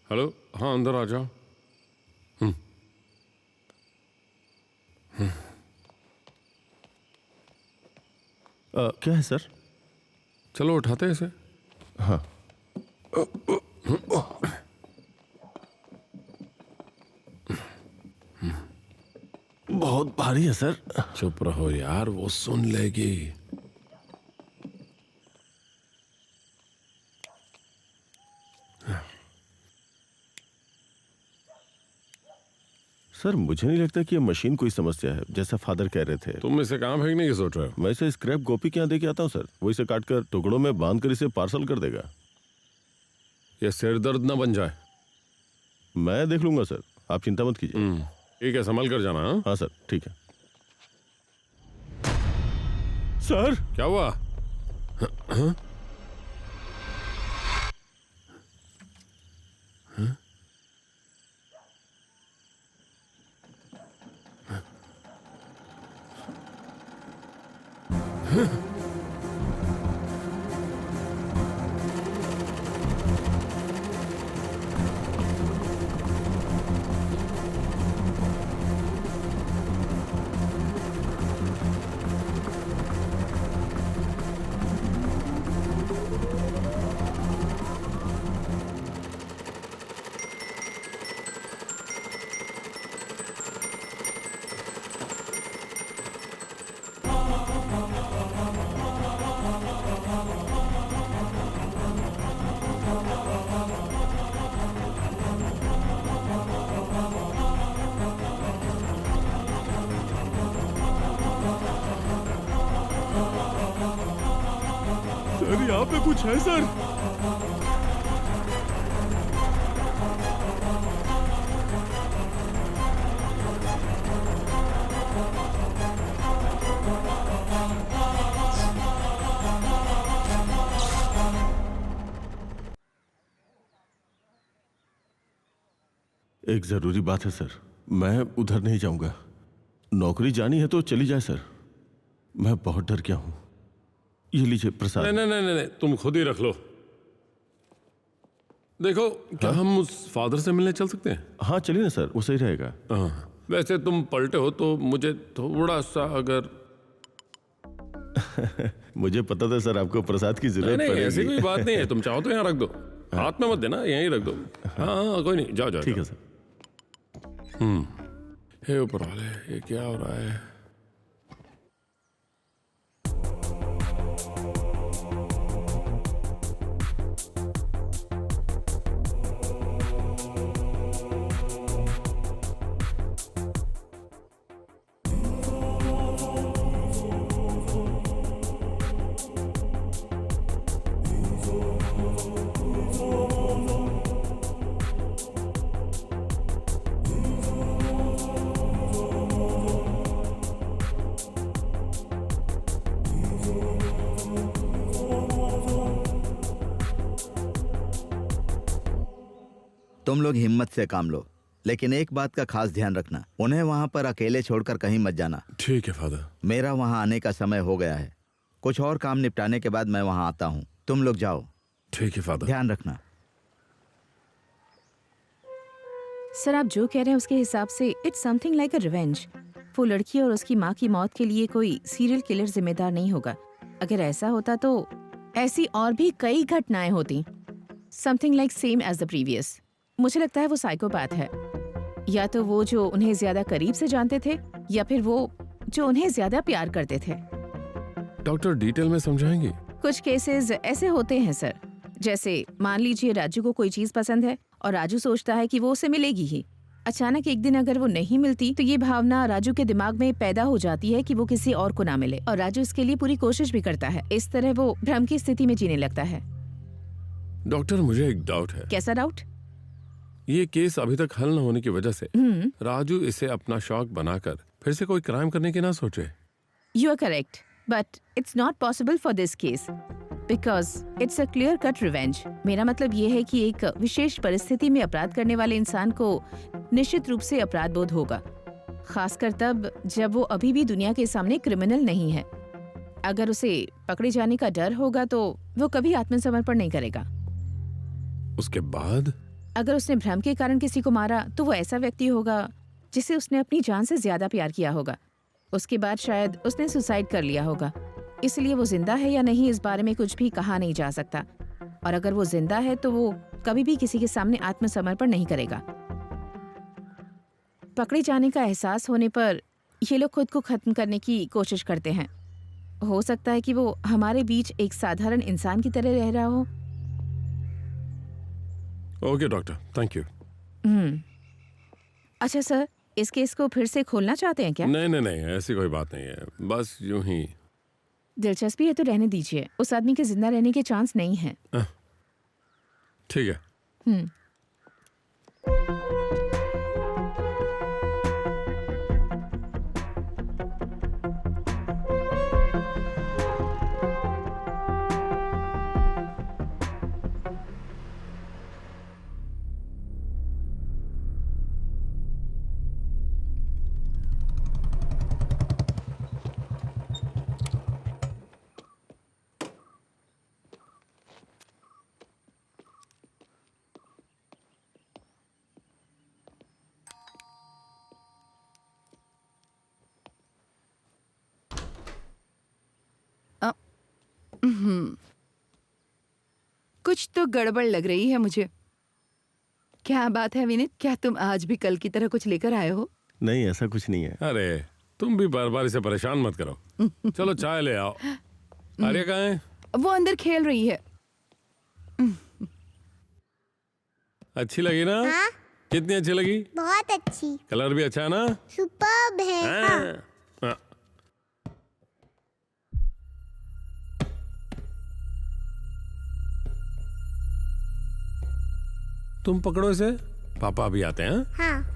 हेलो, हाँ अंदर आ जाओ। क्या है सर? चलो उठाते हैं इसे। हाँ। बहुत भारी है सर। चुप रहो यार, वो सुन लेगी। सर, मुझे नहीं लगता कि ये मशीन कोई समस्या है, जैसा फादर कह रहे थे। तुम इसे कहाँ फेंकने की सोच रहे हो? मैं इसे स्क्रैप गोपी के यहाँ दे के आता हूँ सर। वो इसे काट कर टुकड़ों में बांध कर इसे पार्सल कर देगा। ये सिर दर्द ना बन जाए। मैं देख लूंगा सर, आप चिंता मत कीजिए। ठीक है, संभल कर जाना। हाँ हाँ सर, ठीक है। सर, क्या हुआ? सर यहाँ पे कुछ है सर। एक जरूरी बात है सर, मैं उधर नहीं जाऊंगा। नौकरी जानी है तो चली जाए सर, मैं बहुत डर गया हूं। ये लीजिए प्रसाद। नहीं नहीं नहीं नहीं, तुम खुद ही रख लो। देखो, क्या हम उस फादर से मिलने चल सकते हैं? हाँ चलिए ना सर, वो सही रहेगा। हाँ, वैसे तुम पलटे हो तो मुझे थोड़ा सा अगर मुझे पता था सर आपको प्रसाद की जरूरत नहीं ऐसी पड़ेगी। कोई बात नहीं है, तुम चाहो तो यहाँ रख दो, हाथ में मत देना, यहीं रख दो। हाँ हाँ कोई नहीं, जाओ जाओ। ठीक है सर। हे ऊपर वाले, ये क्या हो रहा है? तुम लोग हिम्मत से काम लो, लेकिन एक बात का खास ध्यान रखना, उन्हें वहां पर अकेले छोड़कर कहीं मत जाना। ठीक है फादर। मेरा वहां आने का समय हो गया है, कुछ और काम निपटाने के बाद मैं वहां आता हूँ। तुम लोग जाओ। ठीक है फादर। ध्यान रखना। सर आप जो कह रहे हैं उसके हिसाब से it's something like a revenge. वो लड़की और उसकी माँ की मौत के लिए कोई सीरियल किलर जिम्मेदार नहीं होगा। अगर ऐसा होता तो ऐसी और भी कई घटनाएं होती, something like same as the previous. मुझे लगता है वो साइकोपैथ है, या तो वो जो उन्हें ज्यादा करीब से जानते थे, या फिर वो जो उन्हें ज्यादा प्यार करते थे। डॉक्टर डिटेल में समझाएंगे? कुछ केसेस ऐसे होते हैं सर, जैसे मान लीजिए राजू को कोई चीज पसंद है और राजू सोचता है कि वो उसे मिलेगी ही। अचानक एक दिन अगर वो नहीं मिलती तो ये भावना राजू के दिमाग में पैदा हो जाती है कि वो किसी और को ना मिले, और राजू इसके लिए पूरी कोशिश भी करता है। इस तरह वो भ्रम की स्थिति में जीने लगता है। डॉक्टर मुझे एक डाउट है। कैसा डाउट? ये केस अभी तक हल न होने की वजह से राजू इसे अपना शौक बनाकर फिर से कोई क्राइम करने की ना सोचे। You are correct, but it's not possible for this case because it's a clear cut revenge. मेरा मतलब ये है कि एक विशेष परिस्थिति में अपराध करने वाले इंसान को निश्चित रूप से अपराध बोध होगा, खासकर तब जब वो अभी भी दुनिया के सामने क्रिमिनल नहीं है। अगर उसे पकड़े जाने का डर होगा तो वो कभी आत्मसमर्पण नहीं करेगा। उसके बाद अगर उसने भ्रम के कारण किसी को मारा तो वो ऐसा व्यक्ति होगा जिसे उसने अपनी जान से ज्यादा प्यार किया होगा। उसके बाद शायद उसने सुसाइड कर लिया होगा। इसलिए वो जिंदा है या नहीं इस बारे में कुछ भी कहा नहीं जा सकता, और अगर वो जिंदा है तो वो कभी भी किसी के सामने आत्मसमर्पण नहीं करेगा। पकड़े जाने का एहसास होने पर ये लोग खुद को खत्म करने की कोशिश करते हैं। हो सकता है कि वो हमारे बीच एक साधारण इंसान की तरह रह रहा हो। Okay doctor, thank you. अच्छा सर, इस केस को फिर से खोलना चाहते हैं क्या? नहीं नहीं नहीं, ऐसी कोई बात नहीं है, बस यूं ही। दिलचस्पी है तो रहने दीजिए, उस आदमी के जिंदा रहने के चांस नहीं है। ठीक है। कुछ तो गड़बड़ लग रही है मुझे। क्या बात है विनीत, क्या तुम आज भी कल की तरह कुछ लेकर आए हो? नहीं ऐसा कुछ नहीं है। अरे तुम भी बार बार इसे परेशान मत करो। चलो चाय ले आओ। आर्या कहाँ है? वो अंदर खेल रही है। अच्छी लगी ना? हाँ? कितनी अच्छी लगी? बहुत अच्छी। कलर भी अच्छा है ना? सुपर्ब है। हाँ। हाँ। तुम पकड़ो इसे, पापा अभी आते हैं। हाँ।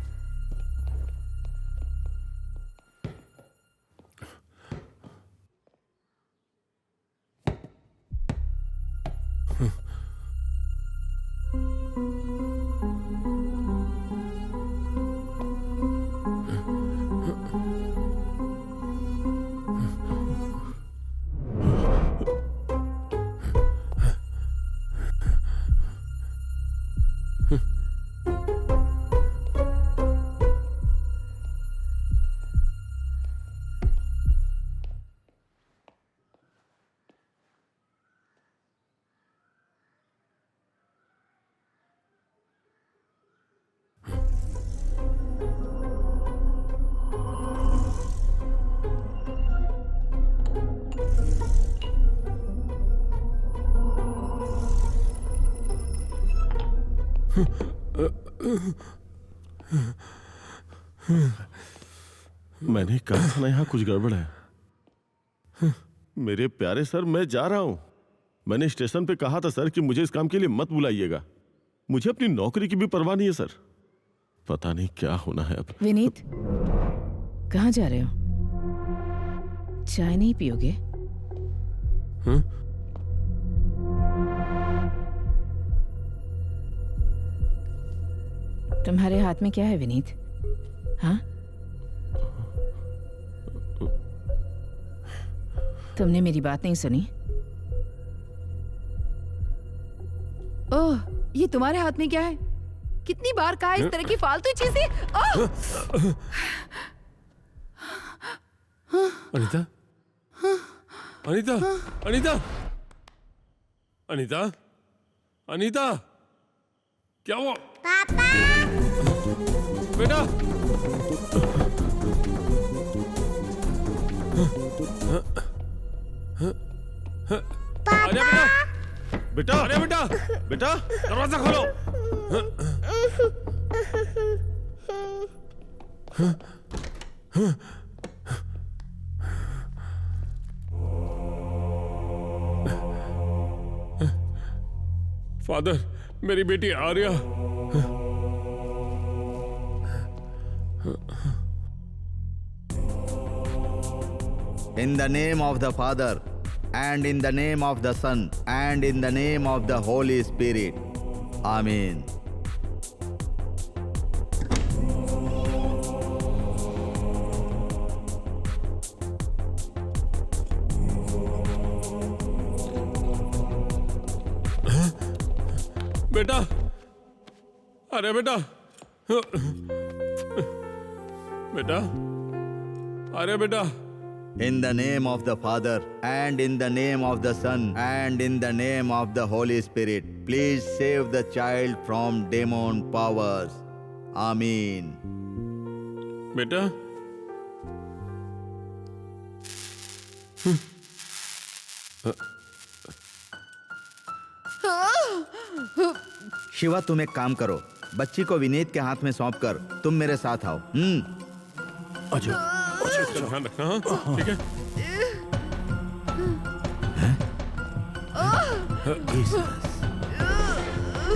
मैंने कहा था ना यहाँ कुछ गड़बड़ है। मेरे प्यारे सर, मैं जा रहा हूं। मैंने स्टेशन पे कहा था सर कि मुझे इस काम के लिए मत बुलाइएगा। मुझे अपनी नौकरी की भी परवाह नहीं है सर। पता नहीं क्या होना है अब। विनीत, कहाँ जा रहे हो? चाय नहीं पियोगे? तुम्हारे हाथ में क्या है विनीत? हाँ, तुमने मेरी बात नहीं सुनी? ओह, ये तुम्हारे हाथ में क्या है? कितनी बार कहा इस तरह की फालतू चीजें? अनीता, अनीता, अनीता, अनीता, अनीता, क्या हुआ? पापा, बेटा, पापा, बेटा, अरे बेटा, बेटा, दरवाजा खोलो। फादर, मेरी बेटी Arya. In the name of the Father, and in the name of the Son, and in the name of the Holy Spirit. Amen. बेटा, अरे बेटा, बेटा, अरे बेटा। In the name of the Father, and in the name of the Son, and in the name of the Holy Spirit, please save the child from demon powers. Amen. बेटा, शिवा, तुम एक काम करो, बच्ची को विनीत के हाथ में सौंपकर तुम मेरे साथ आओ। अच्छा, ध्यान रखना। हाँ, ठीक है।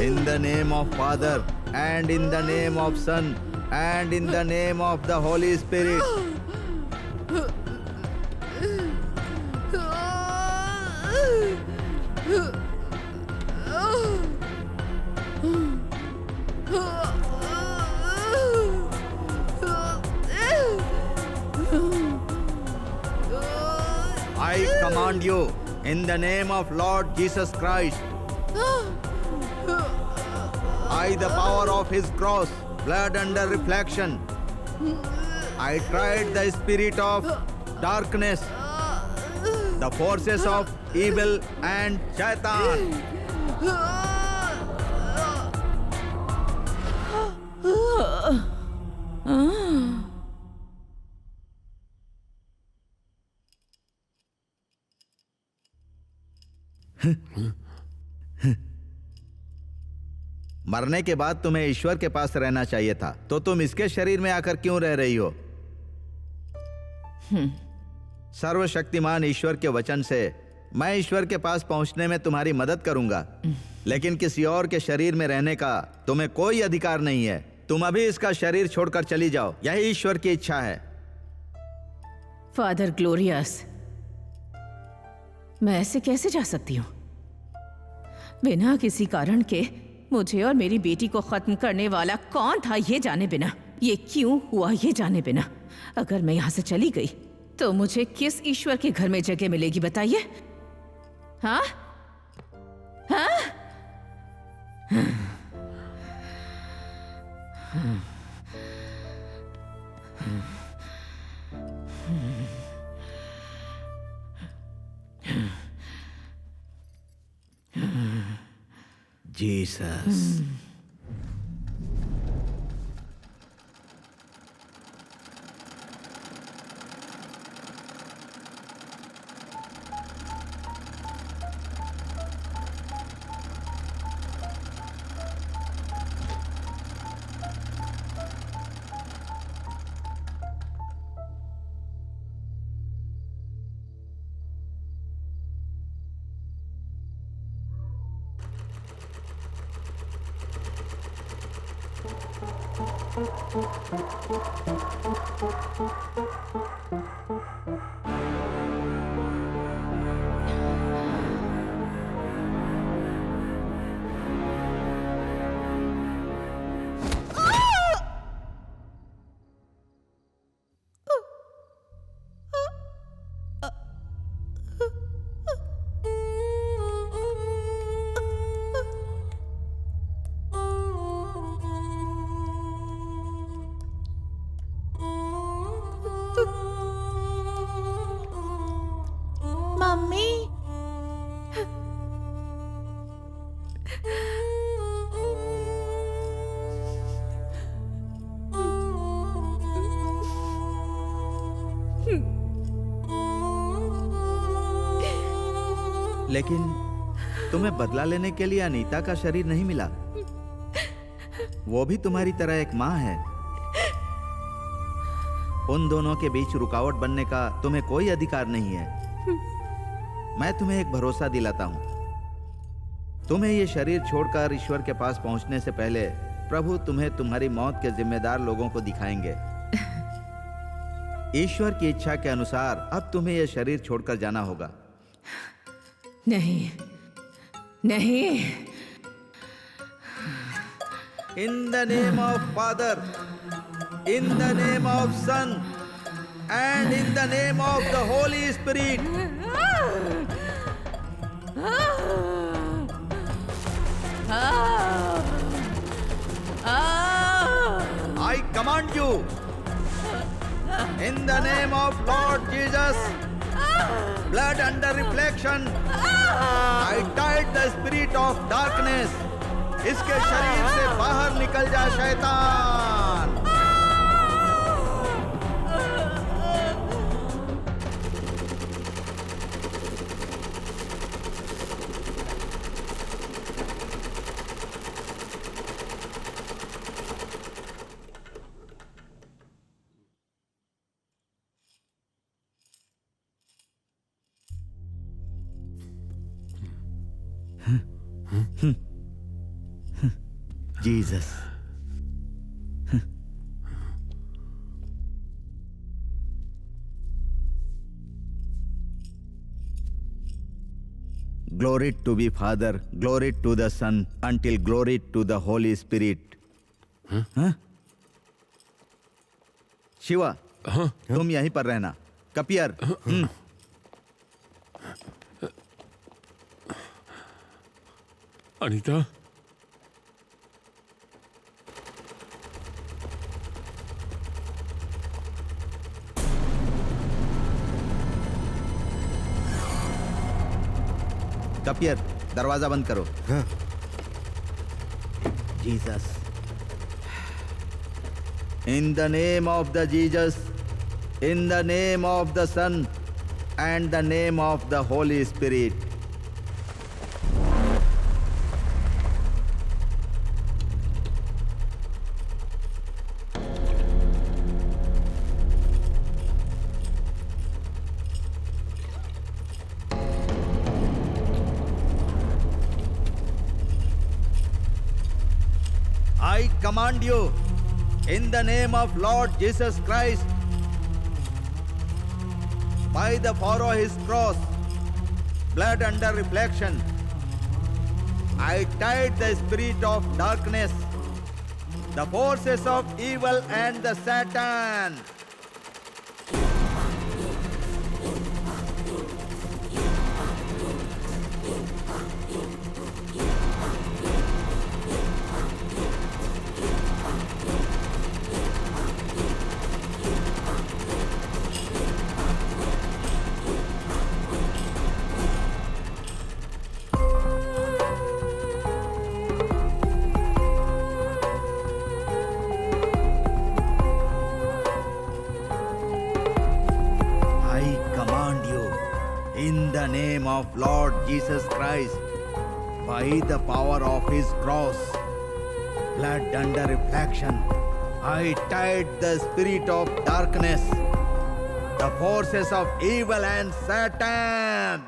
In the name of Father, and in the name of Son, and in the name of the Holy Spirit. I command you in the name of Lord Jesus Christ. I, the power of his cross, blood under reflection. I tried the spirit of darkness, the forces of evil and Shaitan. मरने के बाद तुम्हें ईश्वर के पास रहना चाहिए था, तो तुम इसके शरीर में आकर क्यों रह रही हो? सर्वशक्तिमान ईश्वर के वचन से मैं ईश्वर के पास पहुंचने में तुम्हारी मदद करूंगा, लेकिन किसी और के शरीर में रहने का तुम्हें कोई अधिकार नहीं है। तुम अभी इसका शरीर छोड़कर चली जाओ, यही ईश्वर की इच्छा है। फादर ग्लोरियस, मैं ऐसे कैसे जा सकती हूँ? बिना किसी कारण के मुझे और मेरी बेटी को खत्म करने वाला कौन था ये जाने बिना, ये क्यों हुआ ये जाने बिना, अगर मैं यहाँ से चली गई तो मुझे किस ईश्वर के घर में जगह मिलेगी बताइए? हाँ हाँ? Jesus. मम्मी लेकिन तुम्हें बदला लेने के लिए अनीता का शरीर नहीं मिला। वो भी तुम्हारी तरह एक माँ है। उन दोनों के बीच रुकावट बनने का तुम्हें कोई अधिकार नहीं है। मैं तुम्हें एक भरोसा दिलाता हूं, तुम्हें ये शरीर छोड़कर ईश्वर के पास पहुंचने से पहले प्रभु तुम्हें तुम्हारी मौत के जिम्मेदार लोगों को दिखाएंगे। ईश्वर की इच्छा के अनुसार अब तुम्हें यह शरीर छोड़कर जाना होगा। नहीं नहीं। In the name of Father, in the name of Son, and in the name of the Holy Spirit. I command you, in the name of Lord Jesus, blood under reflection, I tied the spirit of darkness. इसके शरीर से बाहर निकल जा शैतान। Jesus. Glory to be Father, glory to the Son, until glory to the Holy Spirit. Shiva, तुम यहीं पर रहना। कपियर, अनीता, कपियर, दरवाजा बंद करो। Jesus, in the name of the Jesus, in the name of the son and the name of the Holy Spirit. I command you, in the name of Lord Jesus Christ, by the power of his cross, blood under reflection, I tied the spirit of darkness, the forces of evil and the Satan. In the name of Lord Jesus Christ, by the power of his cross, blood under reflection, I tied the spirit of darkness, the forces of evil and Satan.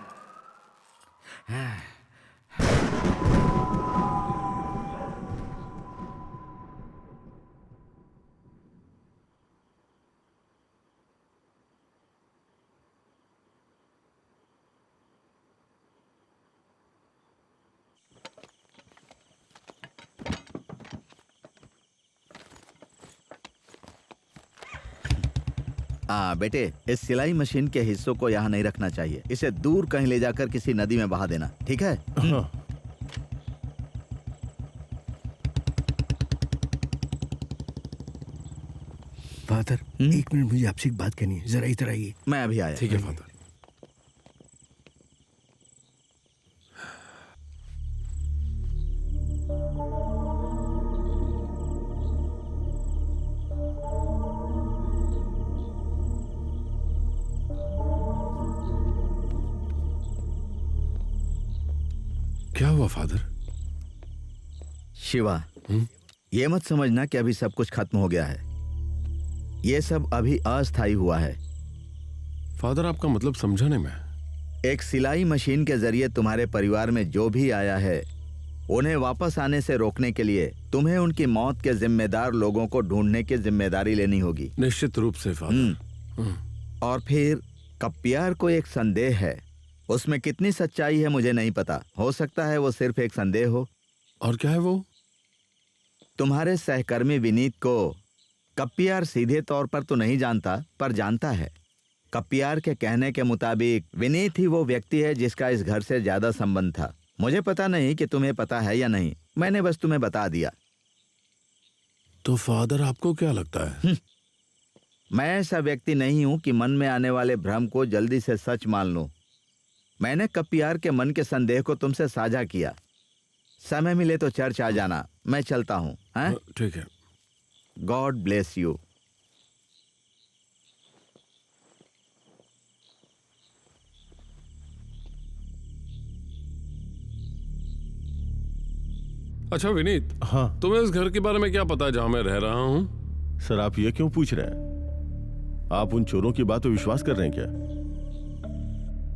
बेटे, इस सिलाई machine के हिस्सों को यहाँ नहीं रखना चाहिए। इसे दूर कहीं ले जाकर किसी नदी में बहा देना, ठीक है? हाँ। फादर, 1 मिनट, मुझे आपसे एक बात करनी है, जरा इधर आइए। मैं अभी आया। ठीक है फादर। क्या हुआ फादर? शिवा, ये मत समझना कि अभी सब कुछ खत्म हो गया है। ये सब अभी अस्थायी हुआ है। फादर, आपका मतलब समझा नहीं मैं। एक सिलाई मशीन के जरिए तुम्हारे परिवार में जो भी आया है, उन्हें वापस आने से रोकने के लिए तुम्हें उनकी मौत के जिम्मेदार लोगों को ढूंढने की जिम्मेदारी लेनी होगी। निश्चित रूप से फादर। और फिर कप्पियार को एक संदेह है। उसमें कितनी सच्चाई है मुझे नहीं पता। हो सकता है वो सिर्फ एक संदेह हो। और क्या है वो? तुम्हारे सहकर्मी विनीत को कप्पियार सीधे तौर पर तो नहीं जानता, पर जानता है। कप्पियार के कहने के मुताबिक विनीत ही वो व्यक्ति है जिसका इस घर से ज्यादा संबंध था। मुझे पता नहीं कि तुम्हें पता है या नहीं, मैंने बस तुम्हें बता दिया। तो फादर, आपको क्या लगता है? मैं ऐसा व्यक्ति नहीं हूं कि मन में आने वाले भ्रम को जल्दी से सच मान लूं। मैंने कप्पियार के मन के संदेह को तुमसे साझा किया। समय मिले तो चर्च आ जाना। मैं चलता हूं। ठीक है। God bless you. अच्छा विनीत, हाँ तुम्हें इस घर के बारे में क्या पता है जहां मैं रह रहा हूँ? सर, आप ये क्यों पूछ रहे हैं? आप उन चोरों की बात पे विश्वास कर रहे हैं क्या?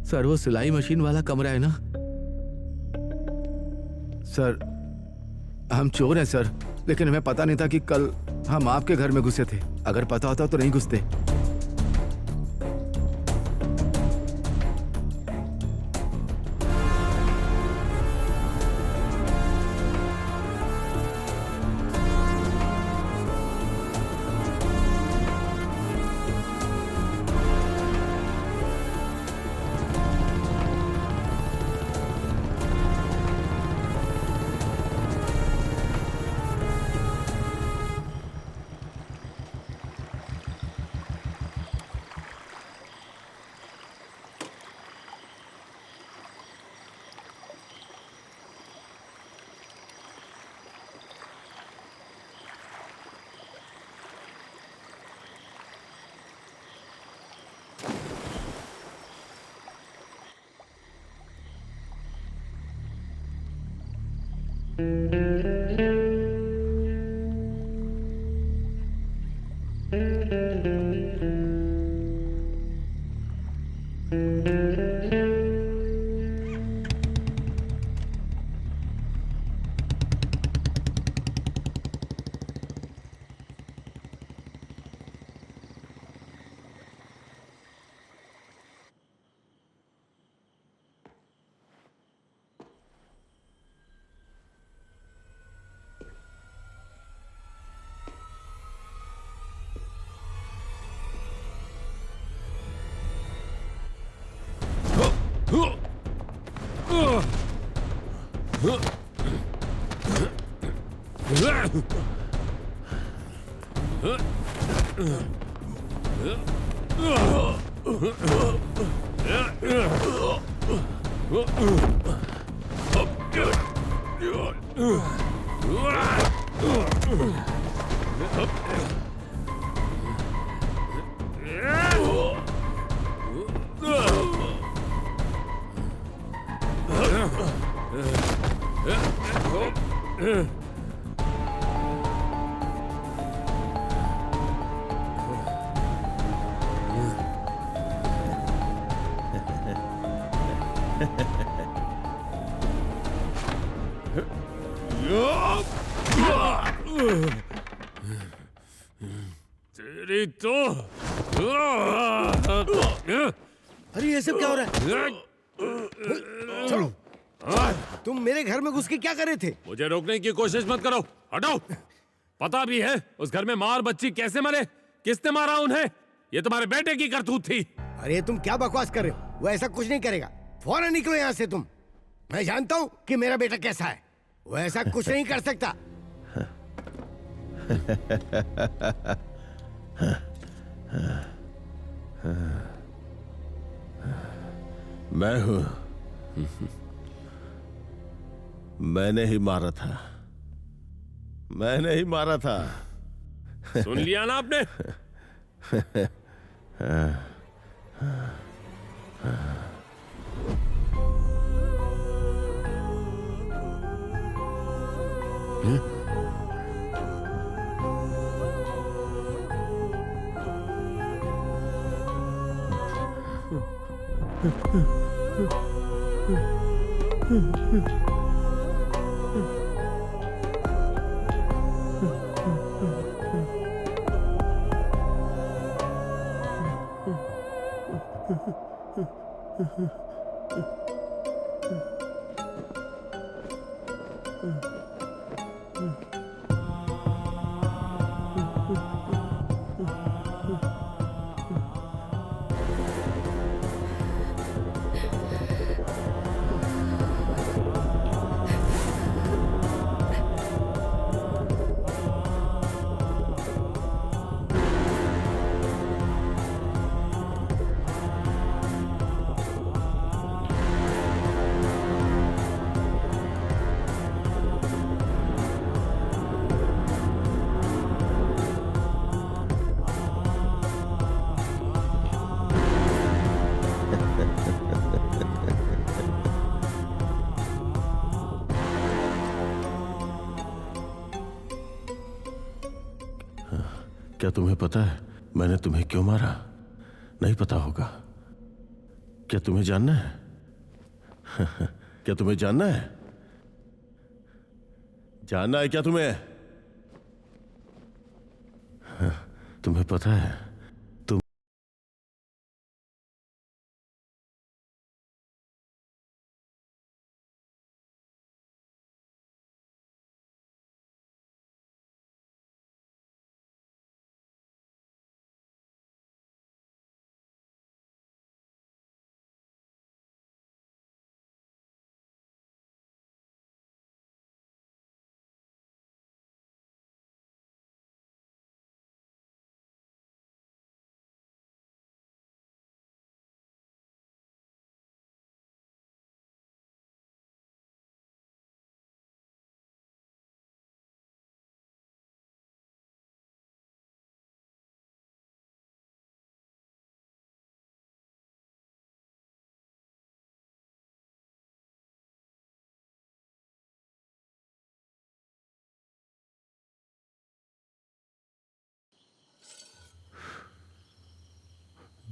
सर, वो सिलाई मशीन वाला कमरा है ना? सर, हम चोर हैं सर, लेकिन हमें पता नहीं था कि कल हम आपके घर में घुसे थे। अगर पता होता तो नहीं घुसते। तेरी तो अरे ये सब क्या हो रहा है? चलो, तुम मेरे घर में घुस के क्या कर रहे थे? मुझे रोकने की कोशिश मत करो, हटाओ। पता भी है उस घर में माँ और बच्ची कैसे मरे, किसने मारा उन्हें? ये तुम्हारे बेटे की करतूत थी। अरे तुम क्या बकवास कर रहे हो? वो ऐसा कुछ नहीं करेगा। फौरन निकलो यहाँ से तुम। मैं जानता हूँ कि मेरा बेटा कैसा है। वो ऐसा कुछ नहीं कर सकता। मैं हूं। मैंने ही मारा था। मैंने ही मारा था। सुन लिया ना आपने? क्या तुम्हें पता है मैंने तुम्हें क्यों मारा? नहीं पता होगा। क्या तुम्हें जानना है? क्या तुम्हें जानना है? जानना है क्या तुम्हें? तुम्हें पता है तुम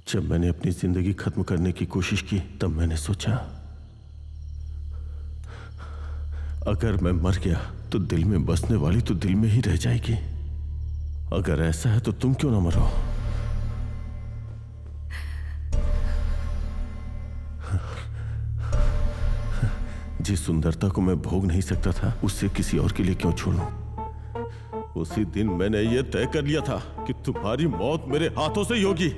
जब मैंने अपनी जिंदगी खत्म करने की कोशिश की तब मैंने सोचा अगर मैं मर गया तो दिल में बसने वाली तो दिल में ही रह जाएगी। अगर ऐसा है तो तुम क्यों ना मरो? जिस सुंदरता को मैं भोग नहीं सकता था उससे किसी और के लिए क्यों छोड़ूं? उसी दिन मैंने यह तय कर लिया था कि तुम्हारी मौत मेरे हाथों से ही होगी।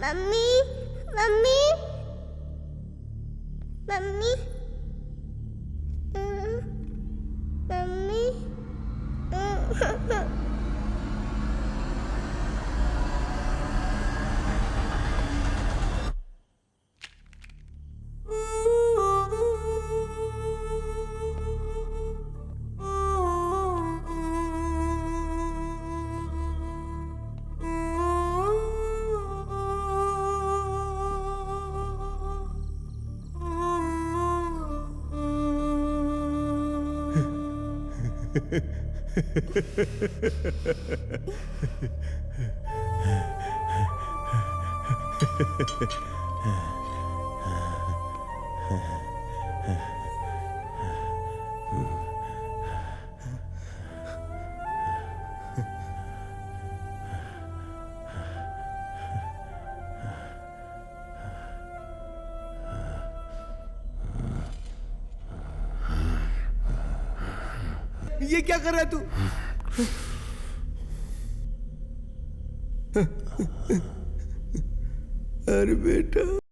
मम्मी मम्मी मम्मी मम्मी ये क्या कर रहा है तू? अरे बेटा